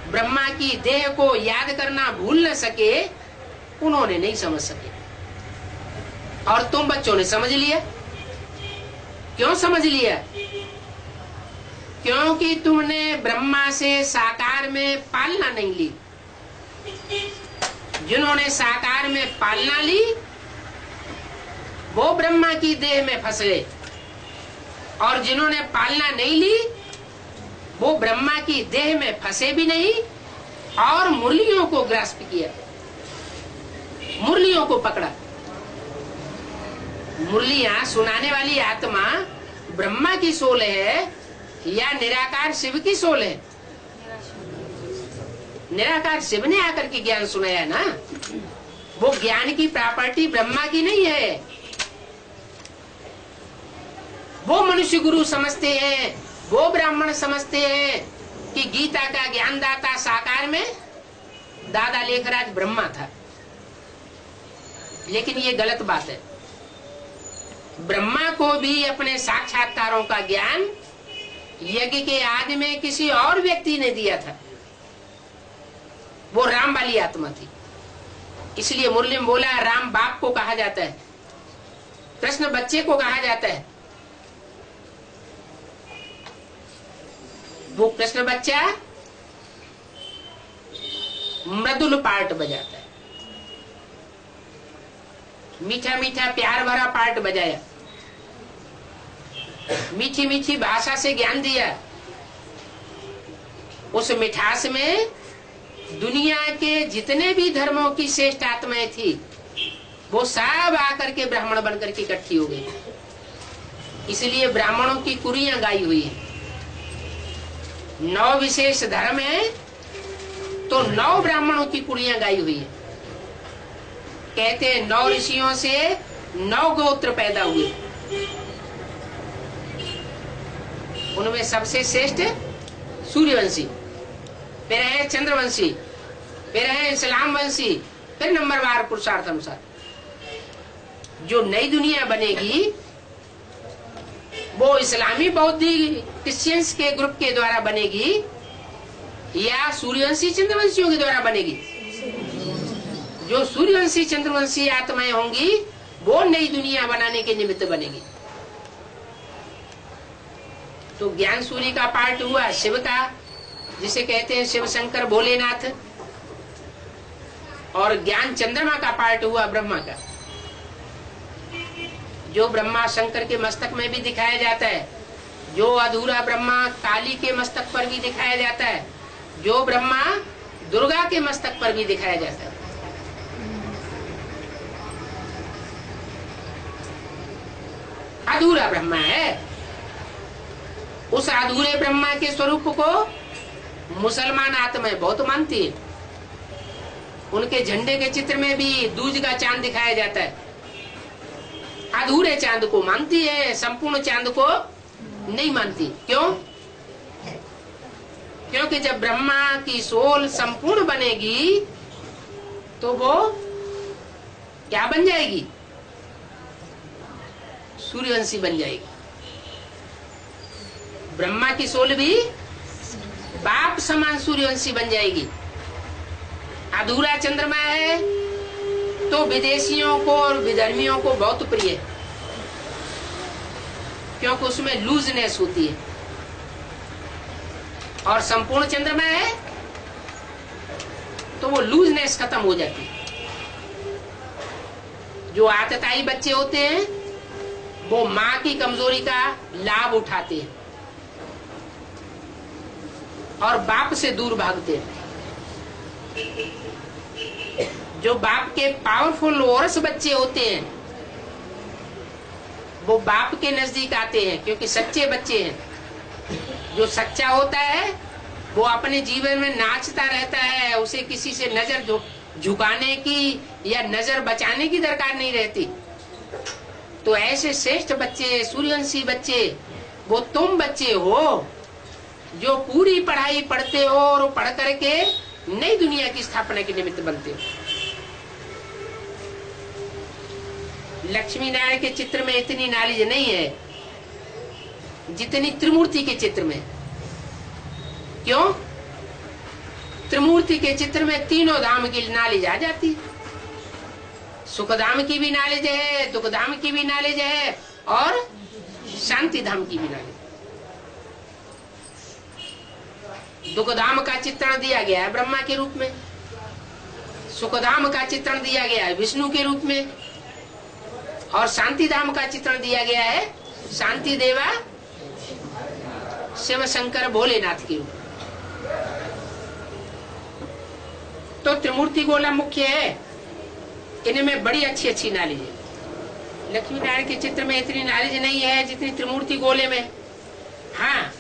ब्रह्मा की देह को याद करना भूल न सके, उन्होंने नहीं समझ सके। और तुम बच्चों ने समझ लिया। क्यों समझ लिया? क्योंकि तुमने ब्रह्मा से साकार में पालना नहीं ली। जिन्होंने साकार में पालना ली वो ब्रह्मा की देह में फंस गए, और जिन्होंने पालना नहीं ली वो ब्रह्मा की देह में फंसे भी नहीं और मुरलियों को ग्रास्प किया, मुरलियों को पकड़ा। मुरलियां सुनाने वाली आत्मा ब्रह्मा की सोल है या निराकार शिव की सोल है? निराकार शिव ने आकर के ज्ञान सुनाया ना। वो ज्ञान की प्रॉपर्टी ब्रह्मा की नहीं है। वो मनुष्य गुरु समझते हैं, वो ब्राह्मण समझते हैं कि गीता का ज्ञानदाता साकार में दादा लेखराज ब्रह्मा था। लेकिन ये गलत बात है। ब्रह्मा को भी अपने साक्षात्कारों का ज्ञान यज्ञ के आदि में किसी और व्यक्ति ने दिया था। वो राम वाली आत्मा थी। इसलिए मुरली में बोला राम बाप को कहा जाता है, कृष्ण बच्चे को कहा जाता है। वो कृष्ण बच्चा मृदुल पार्ट बजाता है, मीठा मीठा प्यार भरा पार्ट बजाया, मीठी मीठी भाषा से ज्ञान दिया। उस मिठास में दुनिया के जितने भी धर्मों की श्रेष्ठ आत्माएं थी वो सब आकर के ब्राह्मण बनकर के इकट्ठी हो गई। इसलिए ब्राह्मणों की कुरियां गाई हुई है। 9 विशेष धर्म है तो 9 ब्राह्मणों की कुरियां गाई हुई है। कहते हैं 9 ऋषियों से 9 गोत्र पैदा हुए। उनमें सबसे श्रेष्ठ सूर्यवंशी, फिर है चंद्रवंशी, फिर है इस्लाम वंशी, फिर नंबरवार पुरुषार्थ अनुसार। जो नई दुनिया बनेगी वो इस्लामी बौद्धि क्रिश्चियंस के ग्रुप के द्वारा बनेगी या सूर्यवंशी चंद्रवंशियों के द्वारा बनेगी? जो सूर्यवंशी चंद्रवंशी आत्माएं होंगी वो नई दुनिया बनाने के निमित्त बनेगी। तो ज्ञान सूर्य का पार्ट हुआ शिव का, जिसे कहते हैं शिव शंकर भोलेनाथ, और ज्ञान चंद्रमा का पार्ट हुआ ब्रह्मा का, जो ब्रह्मा शंकर के मस्तक में भी दिखाया जाता है, जो अधूरा ब्रह्मा काली के मस्तक पर भी दिखाया जाता है, जो ब्रह्मा दुर्गा के मस्तक पर भी दिखाया जाता है। अधूरा ब्रह्मा है। उस अधूरे ब्रह्मा के स्वरूप को मुसलमान आत्माएं बहुत मानती है। उनके झंडे के चित्र में भी दूज का चांद दिखाया जाता है। अधूरे चांद को मानती है, संपूर्ण चांद को नहीं मानती। क्यों? क्योंकि जब ब्रह्मा की सोल संपूर्ण बनेगी तो वो क्या बन जाएगी? सूर्यवंशी बन जाएगी। ब्रह्मा की सोल भी बाप समान सूर्यवंशी बन जाएगी। अधूरा चंद्रमा है तो विदेशियों को और विधर्मियों को बहुत प्रिय है, क्योंकि उसमें लूजनेस होती है। और संपूर्ण चंद्रमा है तो वो लूजनेस खत्म हो जाती है। जो आतताई बच्चे होते हैं वो माँ की कमजोरी का लाभ उठाते हैं और बाप से दूर भागते हैं। जो बाप के पावरफुल औरस बच्चे होते हैं वो बाप के नजदीक आते हैं, क्योंकि सच्चे बच्चे हैं। जो सच्चा होता है वो अपने जीवन में नाचता रहता है, उसे किसी से नजर झुकाने की या नजर बचाने की दरकार नहीं रहती। तो ऐसे श्रेष्ठ बच्चे, सूर्यवंशी बच्चे, वो तुम बच्चे हो जो पूरी पढ़ाई पढ़ते हो और पढ़ करके नई दुनिया की स्थापना के निमित्त बनते हो। लक्ष्मी नारायण के चित्र में इतनी नॉलेज नहीं है जितनी त्रिमूर्ति के चित्र में। क्यों? त्रिमूर्ति के चित्र में तीनों धाम की नॉलेज आ जाती है। सुखधाम की भी नॉलेज है, दुखधाम की भी नॉलेज है और शांति धाम की भी नॉलेज। दुखधाम का चित्रण दिया गया है ब्रह्मा के रूप में, सुखधाम का चित्रण दिया गया है विष्णु के रूप में, और शांति धाम का चित्रण दिया गया है शांति देवा शिव शंकर भोलेनाथ के रूप में। तो त्रिमूर्ति गोला मुख्य है, इनमें बड़ी अच्छी अच्छी नॉलेज है। लक्ष्मी नारायण के चित्र में इतनी नॉलेज नहीं है जितनी त्रिमूर्ति गोले में। हाँ,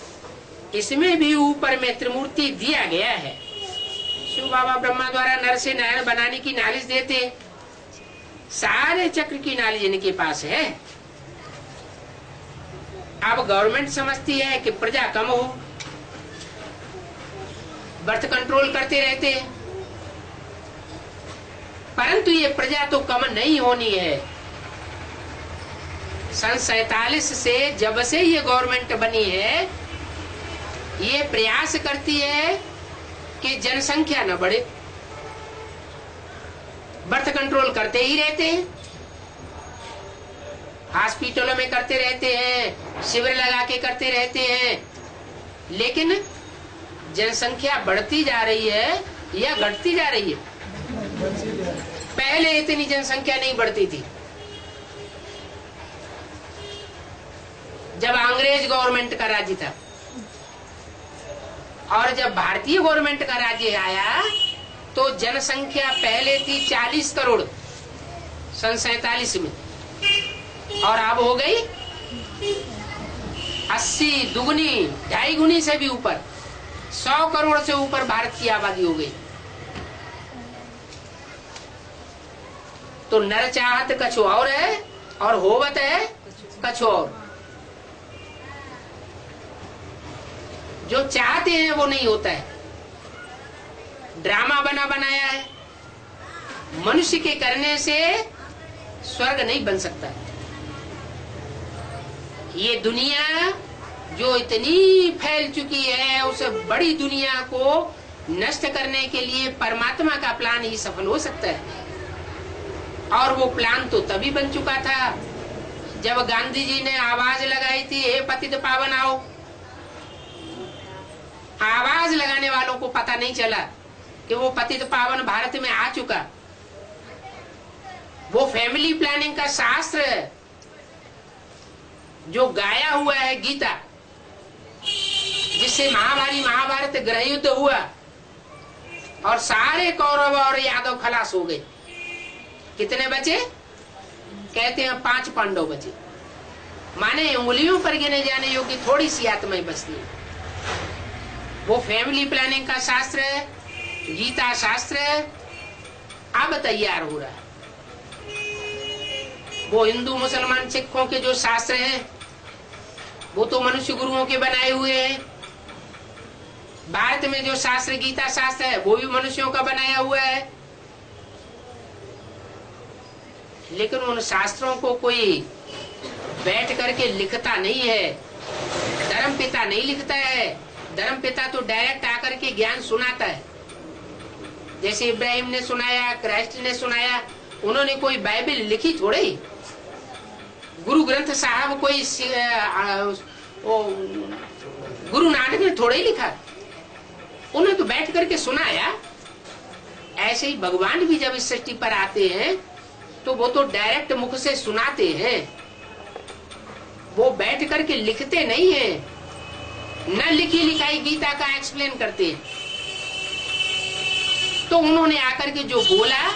इसमें भी ऊपर में त्रिमूर्ति दिया गया है। शिव बाबा ब्रह्मा द्वारा नर से नारायण बनाने की नॉलेज देते, सारे चक्र की नॉलेज इनके पास है। अब गवर्नमेंट समझती है कि प्रजा कम हो, बर्थ कंट्रोल करते रहते हैं, परंतु ये प्रजा तो कम नहीं होनी है। सन 47 से जब से ये गवर्नमेंट बनी है, ये प्रयास करती है कि जनसंख्या न बढ़े। बर्थ कंट्रोल करते ही रहते हैं, हॉस्पिटलों में करते रहते हैं, शिविर लगा के करते रहते हैं, लेकिन जनसंख्या बढ़ती जा रही है या घटती जा रही है? पहले इतनी जनसंख्या नहीं बढ़ती थी। जब अंग्रेज गवर्नमेंट का राज्य था और जब भारतीय गवर्नमेंट का राज्य आया तो जनसंख्या पहले थी 40 करोड़ सन 47 में, और अब हो गई 80, दुगनी, 2.5 गुनी से भी ऊपर, 100 करोड़ से ऊपर भारत की आबादी हो गई। तो नर चाहत कछु और है और होवत है कछु और। जो चाहते हैं वो नहीं होता है। ड्रामा बना बनाया है, मनुष्य के करने से स्वर्ग नहीं बन सकता। ये दुनिया जो इतनी फैल चुकी है, उस बड़ी दुनिया को नष्ट करने के लिए परमात्मा का प्लान ही सफल हो सकता है। और वो प्लान तो तभी बन चुका था जब गांधी जी ने आवाज लगाई थी, हे पतित पावन आओ। आवाज लगाने वालों को पता नहीं चला कि वो पतित पावन भारत में आ चुका। वो फैमिली प्लानिंग का शास्त्र है जो गाया हुआ है गीता, जिससे महाभारत गृह युद्ध हुआ और सारे कौरव और यादव खलास हो गए। कितने बचे? कहते हैं 5 पांडव बचे। माने उंगलियों पर गिने जाने योग्य थोड़ी सी आत्माएं बचती है। वो फैमिली प्लानिंग का शास्त्र है, गीता शास्त्र है, अब तैयार हो रहा है। वो हिंदू मुसलमान सिखों के जो शास्त्र हैं वो तो मनुष्य गुरुओं के बनाए हुए हैं। भारत में जो शास्त्र गीता शास्त्र है वो भी मनुष्यों का बनाया हुआ है। लेकिन उन शास्त्रों को कोई बैठ करके लिखता नहीं है, धर्म पिता नहीं लिखता है। धर्म पिता तो डायरेक्ट आकर के ज्ञान सुनाता है। जैसे इब्राहिम ने सुनाया, क्राइस्ट ने सुनाया, उन्होंने कोई बाइबल लिखी थोड़ी। गुरु ग्रंथ साहब कोई गुरु नानक ने थोड़ा ही लिखा, उन्होंने तो बैठ करके सुनाया। ऐसे ही भगवान भी जब इस सृष्टि पर आते हैं तो वो तो डायरेक्ट मुख से सुनाते हैं, वो बैठ करके लिखते नहीं हैं, न लिखी लिखाई गीता का एक्सप्लेन करते हैं। तो उन्होंने आकर के जो बोला,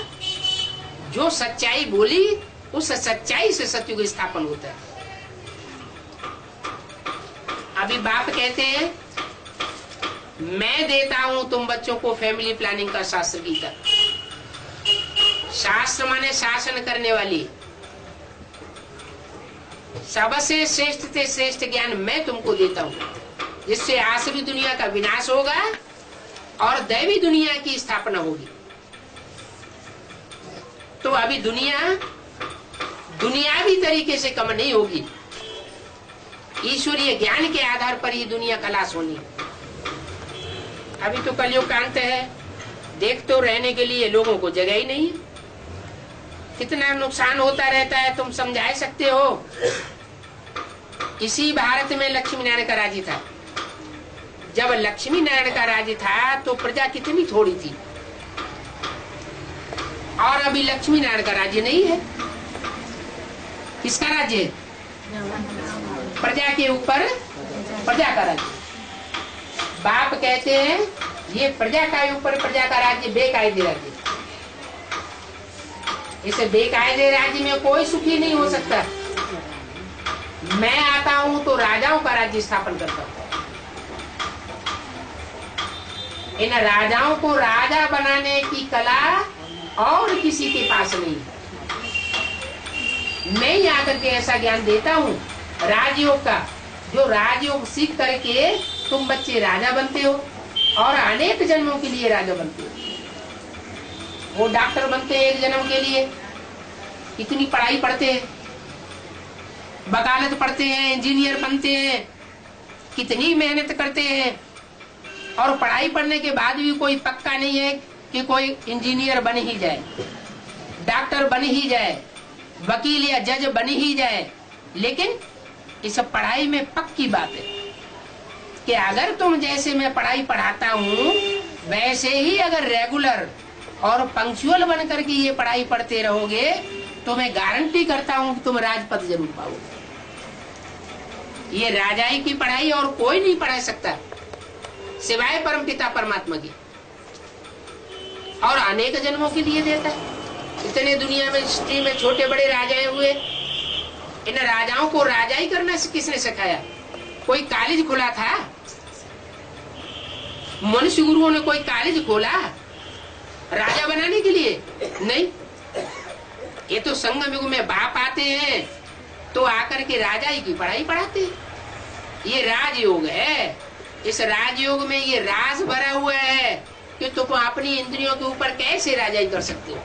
जो सच्चाई बोली, उस सच्चाई से सत्युग स्थापन होता है। अभी बाप कहते हैं मैं देता हूं तुम बच्चों को फैमिली प्लानिंग का शास्त्र गीता। शास्त्र माने शासन करने वाली, सबसे श्रेष्ठ से श्रेष्ठ ज्ञान मैं तुमको देता हूं, जिससे आसुरी दुनिया का विनाश होगा और दैवी दुनिया की स्थापना होगी। तो अभी दुनिया दुनियावी तरीके से कम नहीं होगी, ईश्वरीय ज्ञान के आधार पर ही दुनिया खलास होनी है। अभी तो कलयुग का अंत है, देख तो रहने के लिए लोगों को जगह ही नहीं है। कितना नुकसान होता रहता है तुम समझा सकते हो। इसी भारत में लक्ष्मी नारायण का राज्य था। जब लक्ष्मी नारायण का राज्य था तो प्रजा कितनी थोड़ी थी, और अभी लक्ष्मी नारायण का राज्य नहीं है। किसका राज्य है? प्रजा के ऊपर प्रजा का राज्य। बाप कहते हैं ये प्रजा का ऊपर प्रजा का राज्य बेकायदे राज्य। इसे बेकायदे राज्य में कोई सुखी नहीं हो सकता। मैं आता हूं तो राजाओं का राज्य स्थापन करता हूं। इन राजाओं को राजा बनाने की कला और किसी के पास नहीं है। मैं ही आकर के ऐसा ज्ञान देता हूं राजयोग का, जो राजयोग सीख करके तुम बच्चे राजा बनते हो और अनेक जन्मों के लिए राजा बनते हो। वो डॉक्टर बनते हैं एक जन्म के लिए, इतनी पढ़ाई पढ़ते हैं, वकालत पढ़ते हैं, इंजीनियर बनते हैं, कितनी मेहनत करते हैं, और पढ़ाई पढ़ने के बाद भी कोई पक्का नहीं है कि कोई इंजीनियर बन ही जाए, डॉक्टर बन ही जाए, वकील या जज बन ही जाए। लेकिन इस पढ़ाई में पक्की बात है कि अगर तुम जैसे मैं पढ़ाई पढ़ाता हूँ वैसे ही अगर रेगुलर और पंक्चुअल बन करके ये पढ़ाई पढ़ते रहोगे तो मैं गारंटी करता हूँ कि तुम राजपद जरूर पाओगे। ये राजाई की पढ़ाई और कोई नहीं पढ़ा सकता सिवाय परमपिता परमात्मा की, और अनेक जन्मों के लिए देता है। इतने दुनिया में हिस्ट्री में छोटे बड़े राजाएं हुए, इन राजाओं को राजाई करना किसने सिखाया? कोई कॉलेज खुला था? मनुष्य गुरुओं ने कोई कॉलेज खोला राजा बनाने के लिए? नहीं। ये तो संगम युग में बाप आते हैं तो आकर के राजाई की पढ़ाई पढ़ाते हैं। ये राजयोग है। इस राजयोग में ये राज भरा हुआ है कि तुम अपनी इंद्रियों के ऊपर कैसे राजाई कर सकते हो।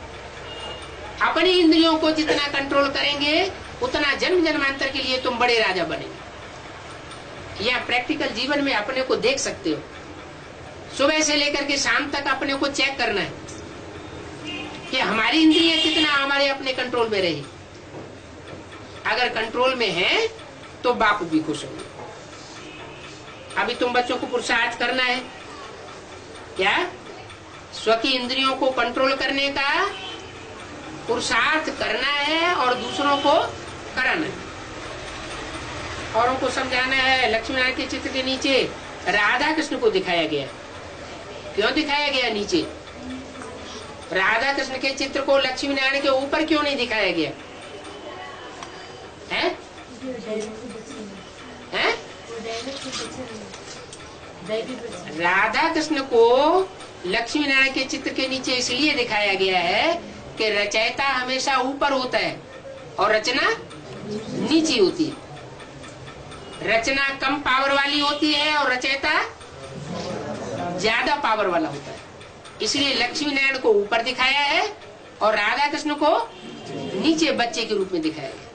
अपनी इंद्रियों को जितना कंट्रोल करेंगे उतना जन्म जन्मांतर के लिए तुम बड़े राजा बनेंगे। या प्रैक्टिकल जीवन में अपने को देख सकते हो। सुबह से लेकर के शाम तक अपने को चेक करना है कि हमारी इंद्रियां कितना हमारे अपने कंट्रोल में रही। अगर कंट्रोल में है तो बाप भी खुश होंगे। अभी तुम बच्चों को पुरुषार्थ करना है क्या? स्व की इंद्रियों को कंट्रोल करने का पुरुषार्थ करना है और दूसरों को कराना है, और उनको समझाना है। लक्ष्मी नारायण के चित्र के नीचे राधा कृष्ण को दिखाया गया। क्यों दिखाया गया नीचे? राधा कृष्ण के चित्र को लक्ष्मी नारायण के ऊपर क्यों नहीं दिखाया गया है? हैं? राधा कृष्ण को लक्ष्मी नारायण के चित्र के नीचे इसलिए दिखाया गया है कि रचयिता हमेशा ऊपर होता है और रचना नीचे होती है। रचना कम पावर वाली होती है और रचयिता ज्यादा पावर वाला होता है। इसलिए लक्ष्मी नारायण को ऊपर दिखाया है और राधा कृष्ण को नीचे बच्चे के रूप में दिखाया गया।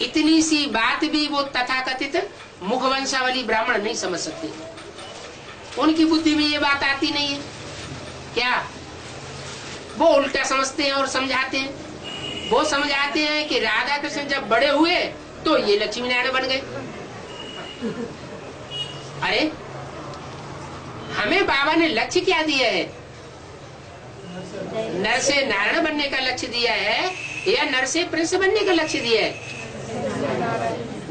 इतनी सी बात भी वो तथाकथित मुखवंशावली ब्राह्मण नहीं समझ सकते। उनकी बुद्धि में ये बात आती नहीं है। क्या वो उल्टा समझते हैं और समझाते हैं। वो समझाते हैं कि राधा कृष्ण जब बड़े हुए तो ये लक्ष्मी नारायण बन गए। अरे हमें बाबा ने लक्ष्य क्या दिया है? नर से नारायण बनने का लक्ष्य दिया है या नर से प्रिंस बनने का लक्ष्य दिया है?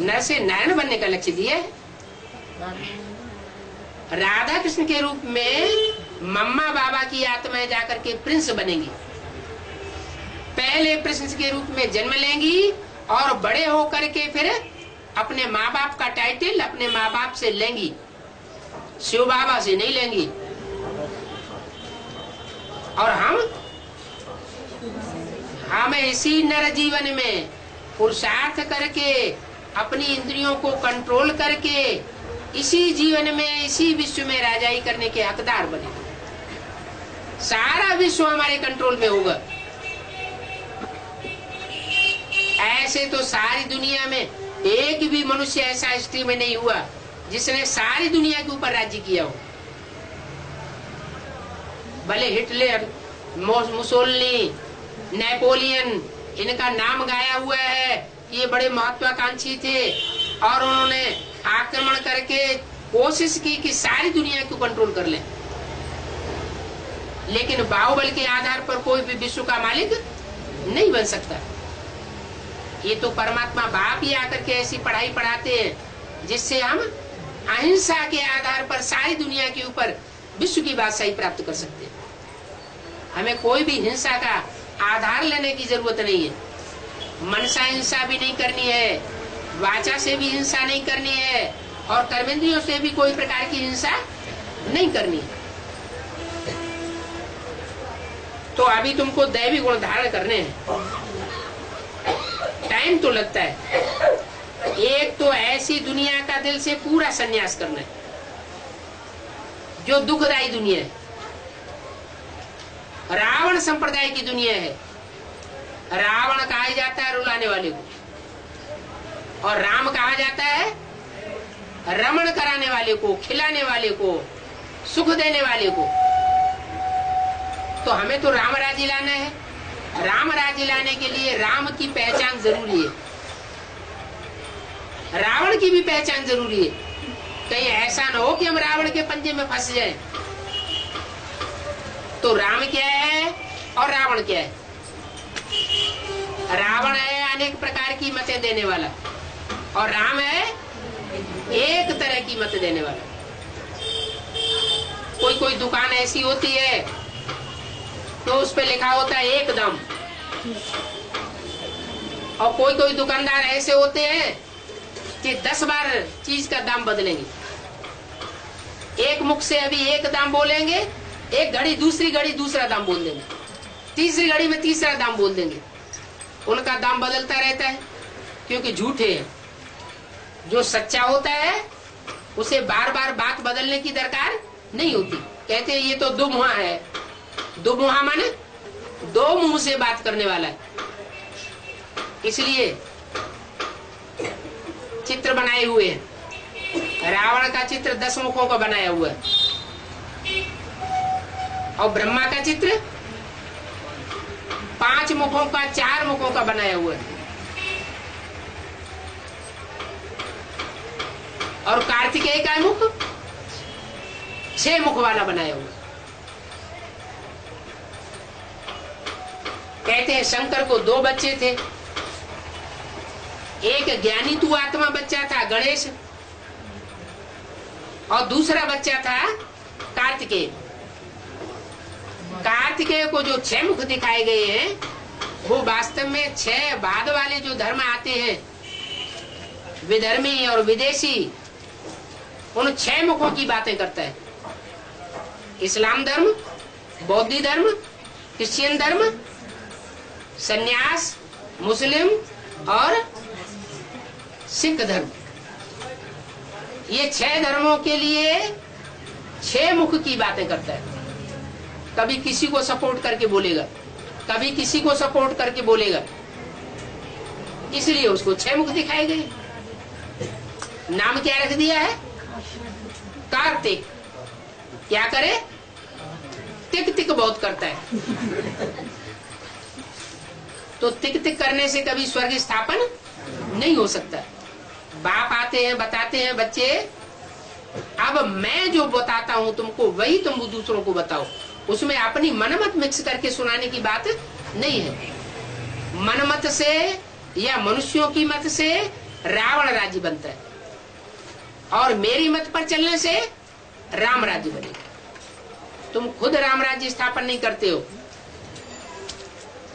नर से नारायण बनने का लक्ष्य दिया है। राधा कृष्ण के रूप में मम्मा बाबा की आत्माएं जाकर के प्रिंस बनेंगी। पहले प्रिंस के रूप में जन्म लेंगी और बड़े होकर के फिर अपने माँ बाप का टाइटल अपने माँ बाप से लेंगी, शिव बाबा से नहीं लेंगी। और हम इसी नर जीवन में पुरुषार्थ करके अपनी इंद्रियों को कंट्रोल करके इसी जीवन में इसी विश्व में राजाई करने के हकदार बने। सारा विश्व हमारे कंट्रोल में होगा। ऐसे तो सारी दुनिया में एक भी मनुष्य ऐसा हिस्ट्री में नहीं हुआ जिसने सारी दुनिया के ऊपर राज्य किया हो। भले हिटलर, मुसोलिनी, नेपोलियन, इनका नाम गाया हुआ है, ये बड़े महत्वाकांक्षी थे और उन्होंने आक्रमण करके कोशिश की कि सारी दुनिया को कंट्रोल कर लें, लेकिन बाहुबल के आधार पर कोई भी विश्व का मालिक नहीं बन सकता। ये तो परमात्मा बाप ही आकर के ऐसी पढ़ाई पढ़ाते हैं जिससे हम अहिंसा के आधार पर सारी दुनिया के ऊपर विश्व की बादशाही प्राप्त कर सकते हैं। हमें कोई भी हिंसा का आधार लेने की जरूरत नहीं है। मनसा हिंसा भी नहीं करनी है, वाचा से भी हिंसा नहीं करनी है और कर्मेंद्रियों से भी कोई प्रकार की हिंसा नहीं करनी है। तो अभी तुमको दैवी गुण धारण करने हैं, टाइम तो लगता है। एक तो ऐसी दुनिया का दिल से पूरा संन्यास करना है जो दुखदायी दुनिया है, रावण संप्रदाय की दुनिया है। रावण कहा जाता है रुलाने वाले को और राम कहा जाता है रमण कराने वाले को, खिलाने वाले को, सुख देने वाले को। तो हमें तो राम राज्य लाना है। राम राज्य लाने के लिए राम की पहचान जरूरी है, रावण की भी पहचान जरूरी है। कहीं ऐसा न हो कि हम रावण के पंजे में फंस जाएं। तो राम क्या है और रावण क्या है? रावण है अनेक प्रकार की मतें देने वाला और राम है एक तरह की मत देने वाला। कोई कोई दुकान ऐसी होती है तो उस पे लिखा होता है एक दाम, और कोई कोई दुकानदार ऐसे होते हैं कि 10 बार चीज का दाम बदलेंगे। एक मुख से अभी एक दाम बोलेंगे, एक घड़ी दूसरी घड़ी दूसरा दाम बोल देंगे, तीसरी घड़ी में तीसरा दाम बोल देंगे। उनका दाम बदलता रहता है क्योंकि झूठे हैं। जो सच्चा होता है उसे बार बार बात बदलने की दरकार नहीं होती। कहते हैं ये तो दो मुहा है। दो मुहा माने दो मुंह से बात करने वाला है। इसलिए चित्र बनाए हुए हैं। रावण का चित्र 10 मुखों का बनाया हुआ है और ब्रह्मा का चित्र 5 मुखों का, 4 मुखों का बनाया हुआ है। और कार्तिकेय का मुख 6 मुख वाला बनाया हुआ है। कहते हैं शंकर को 2 बच्चे थे, एक ज्ञानी तू आत्मा बच्चा था गणेश और दूसरा बच्चा था कार्तिकेय। कार्तिकेय को जो 6 मुख दिखाए गए हैं वो वास्तव में 6 बाद वाले जो धर्म आते हैं, विधर्मी और विदेशी, उन 6 मुखों की बातें करता है। इस्लाम धर्म, बौद्ध धर्म, क्रिश्चियन धर्म, सन्यास, मुस्लिम और सिख धर्म। ये 6 धर्मों के लिए 6 मुख की बातें करता है। कभी किसी को सपोर्ट करके बोलेगा, कभी किसी को सपोर्ट करके बोलेगा, इसलिए उसको 6 मुख दिखाए गए। नाम क्या रख दिया है? कार्तिक। क्या करे? तिक तिक बहुत करता है। तो तिक तिक करने से कभी स्वर्ग स्थापन नहीं हो सकता। बाप आते हैं, बताते हैं, बच्चे अब मैं जो बताता हूं तुमको वही तुम दूसरों को बताओ। उसमें अपनी मनमत मिक्स करके सुनाने की बात नहीं है। मनमत से या मनुष्यों की मत से रावण राज्य बनता है और मेरी मत पर चलने से राम राज्य बनेगा। तुम खुद राम राज्य स्थापन नहीं करते हो,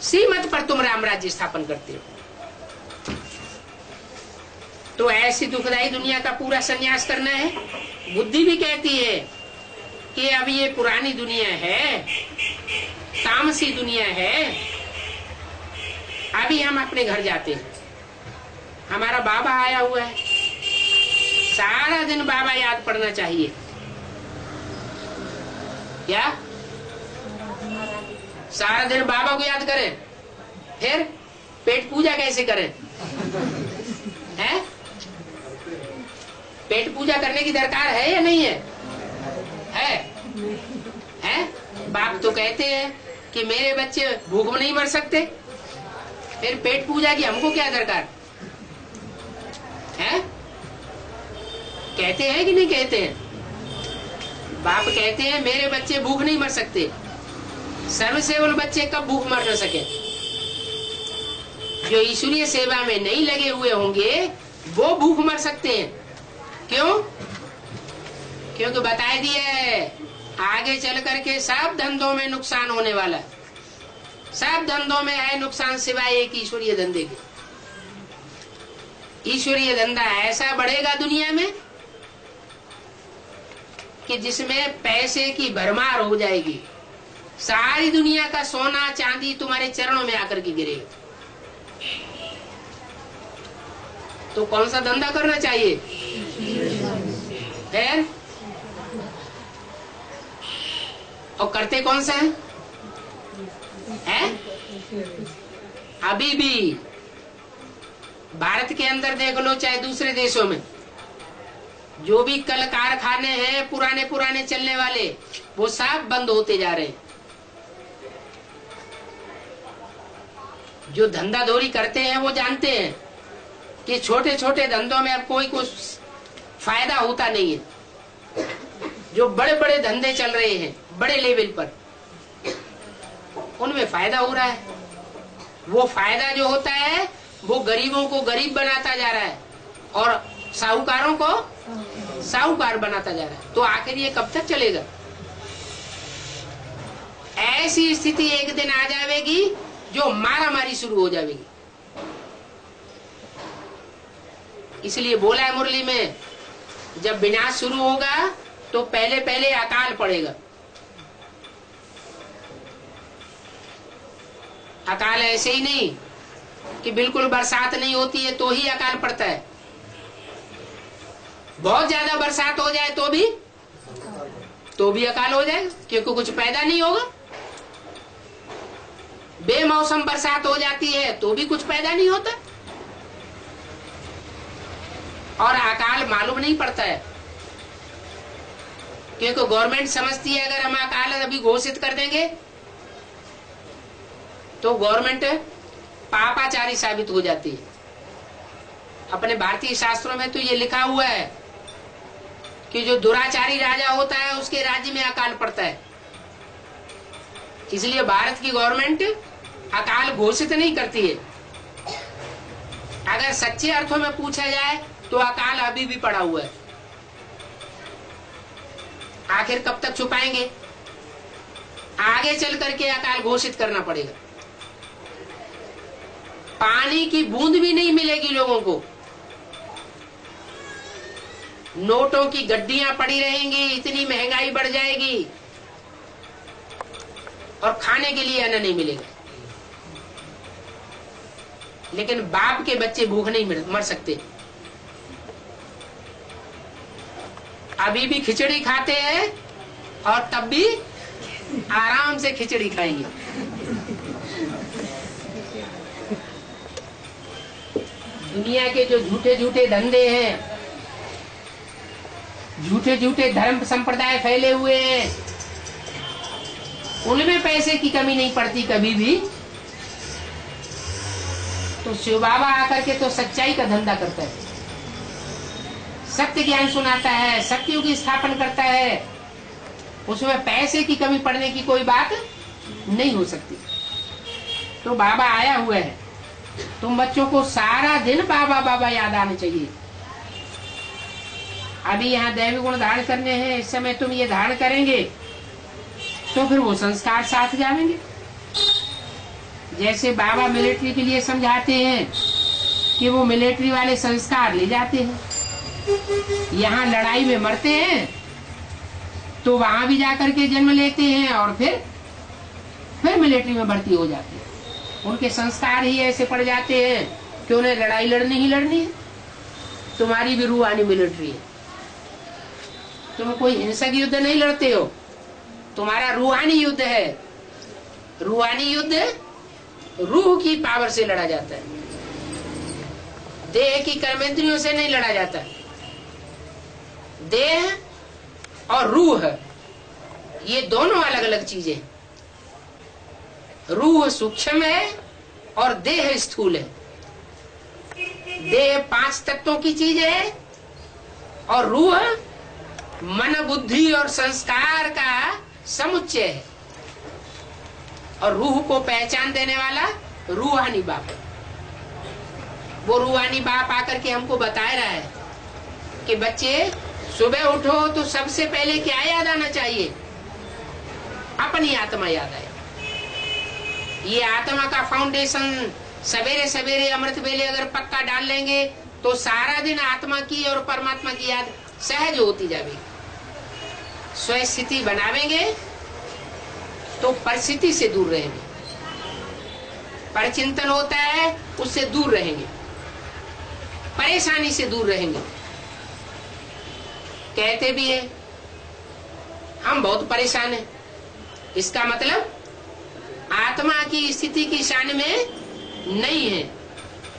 श्रीमत पर तुम राम राज्य स्थापन करते हो। तो ऐसी दुखदाई दुनिया का पूरा संन्यास करना है। बुद्धि भी कहती है कि अब ये पुरानी दुनिया है, तामसी दुनिया है, अभी हम अपने घर जाते हैं। हमारा बाबा आया हुआ है, सारा दिन बाबा याद पड़ना चाहिए। क्या सारा दिन बाबा को याद करें? फिर पेट पूजा कैसे करें? है? पेट पूजा करने की दरकार है या नहीं है? है? बाप तो कहते हैं कि मेरे बच्चे भूख में नहीं मर सकते, फिर पेट पूजा की हमको क्या दरकार है? कहते हैं कि नहीं कहते हैं? बाप कहते हैं मेरे बच्चे भूख नहीं मर सकते। सर्वसेवल बच्चे कब भूख मर न सके? जो ईश्वरीय सेवा में नहीं लगे हुए होंगे वो भूख मर सकते हैं। क्यों? क्योंकि बता दिया है आगे चल करके सब धंधों में नुकसान होने वाला है। सब धंधों में है नुकसान सिवाय एक ईश्वरीय धंधे के। ईश्वरीय धंधा ऐसा बढ़ेगा दुनिया में कि जिसमें पैसे की भरमार हो जाएगी। सारी दुनिया का सोना चांदी तुम्हारे चरणों में आकर के गिरेगा। तो कौन सा धंधा करना चाहिए? फिर और करते कौन सा है? अभी भी भारत के अंदर देख लो चाहे दूसरे देशों में, जो भी कल कारखाने हैं पुराने पुराने चलने वाले, वो सब बंद होते जा रहे हैं। जो धंधाधोरी करते हैं वो जानते हैं कि छोटे छोटे धंधों में अब कोई कुछ फायदा होता नहीं है। जो बड़े बड़े धंधे चल रहे हैं बड़े लेवल पर, उनमें फायदा हो रहा है। वो फायदा जो होता है वो गरीबों को गरीब बनाता जा रहा है और साहूकारों को साहूकार बनाता जा रहा है। तो आखिर ये कब तक चलेगा? ऐसी स्थिति एक दिन आ जाएगी जो मारामारी शुरू हो जाएगी। इसलिए बोला है मुरली में, जब विनाश शुरू होगा तो पहले पहले अकाल पड़ेगा। अकाल ऐसे ही नहीं कि बिल्कुल बरसात नहीं होती है तो ही अकाल पड़ता है। बहुत ज्यादा बरसात हो जाए तो भी अकाल हो जाए, क्योंकि कुछ पैदा नहीं होगा। बेमौसम बरसात हो जाती है तो भी कुछ पैदा नहीं होता और अकाल मालूम नहीं पड़ता है, क्योंकि गवर्नमेंट समझती है अगर हम अकाल अभी घोषित कर देंगे तो गवर्नमेंट पापाचारी साबित हो जाती है। अपने भारतीय शास्त्रों में तो ये लिखा हुआ है कि जो दुराचारी राजा होता है उसके राज्य में अकाल पड़ता है। इसलिए भारत की गवर्नमेंट अकाल घोषित नहीं करती है। अगर सच्चे अर्थों में पूछा जाए तो अकाल अभी भी पड़ा हुआ है। आखिर कब तक छुपाएंगे? आगे चल करके अकाल घोषित करना पड़ेगा। पानी की बूंद भी नहीं मिलेगी लोगों को। नोटों की गड्डियां पड़ी रहेंगी, इतनी महंगाई बढ़ जाएगी और खाने के लिए अन्न नहीं मिलेगा। लेकिन बाप के बच्चे भूख नहीं मर सकते। अभी भी खिचड़ी खाते हैं और तब भी आराम से खिचड़ी खाएंगे। दुनिया के जो झूठे झूठे धंधे हैं, झूठे झूठे धर्म संप्रदाय फैले हुए हैं, उनमें पैसे की कमी नहीं पड़ती कभी भी। तो शिव बाबा आकर के तो सच्चाई का धंधा करता है, सत्य ज्ञान सुनाता है, सत्यों की स्थापना करता है। उसमें पैसे की कमी पड़ने की कोई बात नहीं हो सकती। तो बाबा आया हुआ है, तुम बच्चों को सारा दिन बाबा बाबा याद आने चाहिए। अभी यहाँ दैवी गुण धारण करने हैं, इस समय तुम ये धारण करेंगे तो फिर वो संस्कार साथ जाएंगे। जैसे बाबा मिलिट्री के लिए समझाते हैं कि वो मिलिट्री वाले संस्कार ले जाते हैं, यहाँ लड़ाई में मरते हैं तो वहां भी जाकर के जन्म लेते हैं और फिर मिलिट्री में भर्ती हो जाते हैं। उनके संस्कार ही ऐसे पड़ जाते हैं कि उन्हें लड़ाई लड़नी ही लड़नी है। तुम्हारी भी रूहानी मिलिट्री है, तुम कोई हिंसक युद्ध नहीं लड़ते हो, तुम्हारा रूहानी युद्ध है। रूहानी युद्ध रूह की पावर से लड़ा जाता है, देह की कर्मेंद्रियों से नहीं लड़ा जाता। देह और रूह ये दोनों अलग अलग चीजें। रूह सूक्ष्म है और देह स्थूल है। देह 5 तत्वों की चीज है और रूह मन बुद्धि और संस्कार का समुच्चय है। और रूह को पहचान देने वाला रूहानी बाप है। वो रूहानी बाप आकर के हमको बता रहा है कि बच्चे सुबह उठो तो सबसे पहले क्या याद आना चाहिए? अपनी आत्मा याद आए। ये आत्मा का फाउंडेशन सवेरे सवेरे अमृत वेले अगर पक्का डाल लेंगे तो सारा दिन आत्मा की और परमात्मा की याद सहज होती जाएगी। स्वस्थिति बनावेंगे तो परिस्थिति से दूर रहेंगे, परचिंतन होता है उससे दूर रहेंगे, परेशानी से दूर रहेंगे। कहते भी है हम बहुत परेशान हैं, इसका मतलब आत्मा की स्थिति की शान में नहीं है।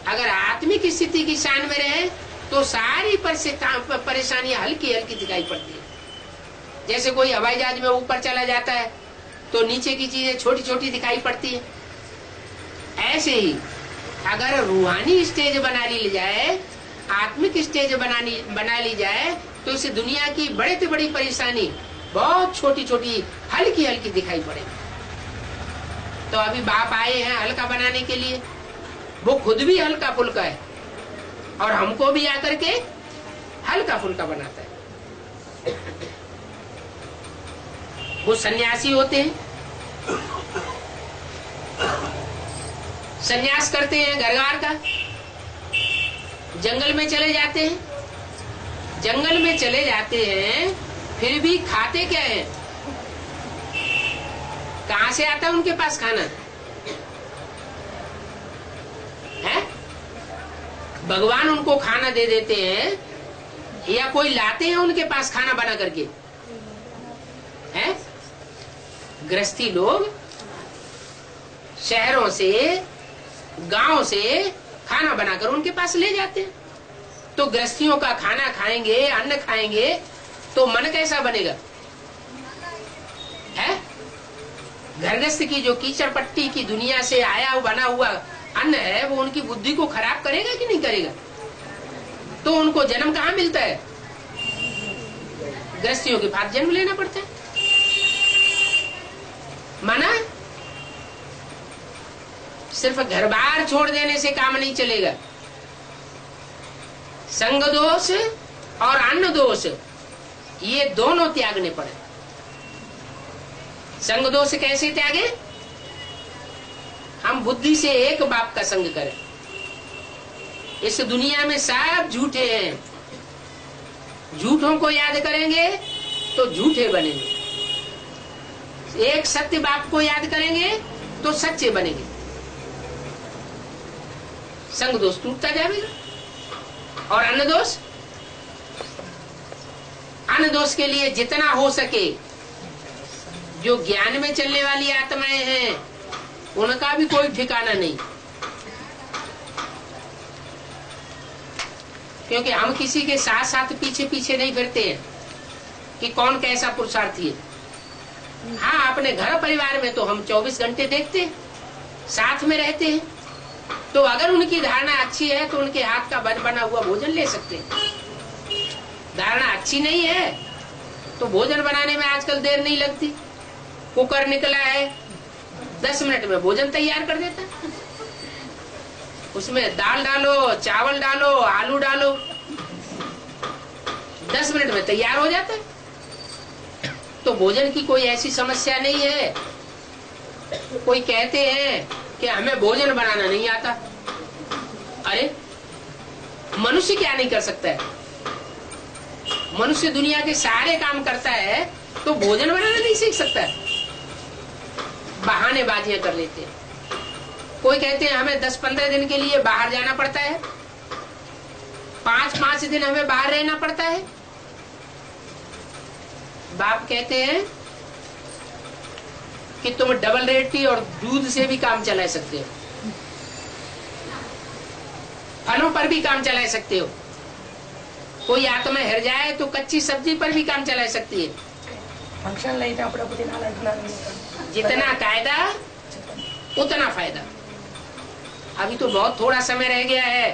अगर आत्मिक स्थिति की शान में रहे तो सारी परेशानियां हल्की हल्की दिखाई पड़ती है। जैसे कोई हवाई जहाज में ऊपर चला जाता है तो नीचे की चीजें छोटी छोटी दिखाई पड़ती है। ऐसे ही अगर रूहानी स्टेज बना ली जाए, आत्मिक स्टेज बना ली जाए तो इस दुनिया की बड़े से बड़ी परेशानी बहुत छोटी छोटी हल्की हल्की दिखाई पड़ेगी। तो अभी बाप आए हैं हल्का बनाने के लिए। वो खुद भी हल्का फुल्का है और हमको भी आकर के हल्का फुल्का बनाता है। वो सन्यासी होते हैं, सन्यास करते हैं घरगार का, जंगल में चले जाते हैं। जंगल में चले जाते हैं फिर भी खाते क्या है? कहां से आता है उनके पास खाना है? भगवान उनको खाना दे देते हैं या कोई लाते हैं उनके पास खाना बना करके है? गृहस्थी लोग शहरों से गांव से खाना बनाकर उनके पास ले जाते हैं। तो गृहस्थियों का खाना खाएंगे, अन्न खाएंगे तो मन कैसा बनेगा? है घरगृहस्थ की जो कीचड़ पट्टी की दुनिया से आया बना हुआ अन्न है वो उनकी बुद्धि को खराब करेगा कि नहीं करेगा? तो उनको जन्म कहाँ मिलता है? गृहस्थियों के पास जन्म लेना पड़ता है। माना सिर्फ घर बार छोड़ देने से काम नहीं चलेगा। संग दोष और अन्न दोष ये दोनों त्यागने पड़े। संग दोष कैसे त्यागे? हम बुद्धि से एक बाप का संग करें। इस दुनिया में सब झूठे हैं। झूठों को याद करेंगे तो झूठे बनेंगे, एक सत्य बाप को याद करेंगे तो सच्चे बनेंगे। संग दोष टूटता जाएगा। और अन्न दोष, अन्न दोष के लिए जितना हो सके जो ज्ञान में चलने वाली आत्माएं हैं उनका भी कोई ठिकाना नहीं, क्योंकि हम किसी के साथ साथ पीछे पीछे नहीं फिरते हैं कि कौन कैसा पुरुषार्थी है। हाँ, अपने घर परिवार में तो हम 24 घंटे देखते हैं, साथ में रहते हैं, तो अगर उनकी धारणा अच्छी है तो उनके हाथ का बना हुआ भोजन ले सकते हैं। धारणा अच्छी नहीं है तो भोजन बनाने में आजकल देर नहीं लगती, कुकर निकला है 10 मिनट में भोजन तैयार कर देता है। उसमें दाल डालो, चावल डालो, आलू डालो, 10 मिनट में तैयार हो जाता है। तो भोजन की कोई ऐसी समस्या नहीं है। कोई कहते हैं कि हमें भोजन बनाना नहीं आता। अरे मनुष्य क्या नहीं कर सकता है? मनुष्य दुनिया के सारे काम करता है, तो भोजन बनाना नहीं सीख सकता है? बहानेबाजियां कर लेते हैं। कोई कहते हैं हमें 10-15 दिन के लिए बाहर जाना पड़ता है, 5-5 दिन हमें बाहर रहना पड़ता है। बाप कहते हैं कि तुम डबल रेटी और दूध से भी काम चला सकते हो, फलों पर भी काम चला सकते हो। कोई आत्मा हर जाए तो कच्ची सब्जी पर भी काम चला सकती है। जितना कायदा उतना फायदा। अभी तो बहुत थोड़ा समय रह गया है।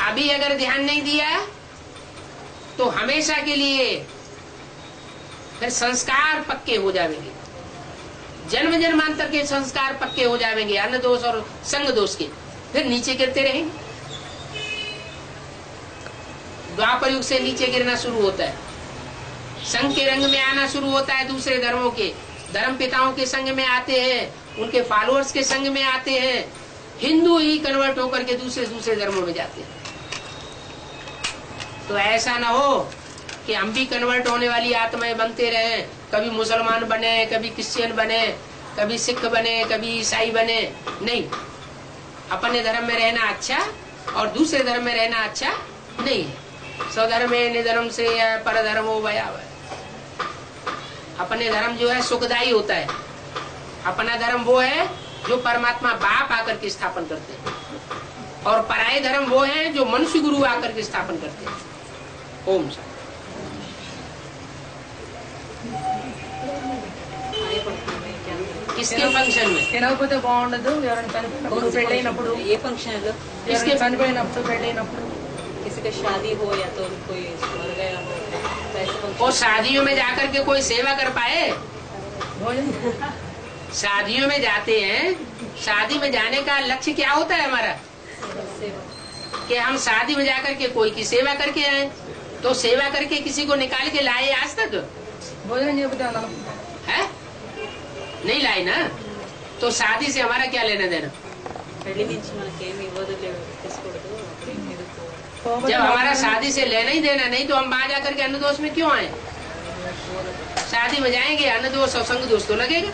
अभी अगर ध्यान नहीं दिया तो हमेशा के लिए फिर संस्कार पक्के हो जाएंगे, जन्म जन्मांतर के संस्कार पक्के हो जाएंगे, अन्न दोष और संग दोष के। फिर नीचे गिरते रहेंगे। द्वापर युग से नीचे गिरना शुरू होता है, संघ के रंग में आना शुरू होता है। दूसरे धर्मों के धर्म पिताओं के संग में आते हैं, उनके फॉलोअर्स के संग में आते हैं। हिंदू ही कन्वर्ट होकर के दूसरे धर्मों में जाते हैं। तो ऐसा ना हो कि हम भी कन्वर्ट होने वाली आत्माएं बनते रहे, कभी मुसलमान बने, कभी क्रिश्चियन बने, कभी सिख बने, कभी ईसाई बने। नहीं, अपने धर्म में रहना अच्छा और दूसरे धर्म में रहना अच्छा नहीं है। स्वधर्मे निधर्म से पर धर्मो भयावह। अपने धर्म जो है सुखदायी होता है। अपना धर्म वो है जो परमात्मा बाप आकर के स्थापन करते हैं, और पराये धर्म वो है जो मनुष्य गुरु आकर के स्थापन करते हैं। ओम शांति। किसके फंक्शन में? తినకపోతే బాగుండదు, ఎవరైనా చనిపోయినప్పుడు పెళ్ళైనప్పుడు, ये फंक्शन है ఎవరైనా చనిపోయినప్పుడు పెళ్ళైనప్పుడు, किसी का शादी हो या तो कोई मर गया हो, तो ऐसे function- और शादियों में जाकर के कोई सेवा कर पाए? భోజనం शादियों में जाते हैं, शादी में जाने का लक्ष्य क्या होता है हमारा? कि हम शादी में जाकर के कोई की सेवा करके आए। तो सेवा करके किसी को निकाल के लाए आज तक? భోజనం చేయకపోతే అలా है नहीं लाए ना। तो शादी से हमारा क्या लेना देना? పెళ్లి నుంచి మనకి ఏమి ఇవ్వదు, తీసుకోవద్దు, ఎందుకు जब हमारा शादी से लेना ही देना नहीं तो हम वहां जाकर के अन्न दोष में क्यों आए? शादी में जाएंगे, अन्न दोष और संग दोष तो लगेगा।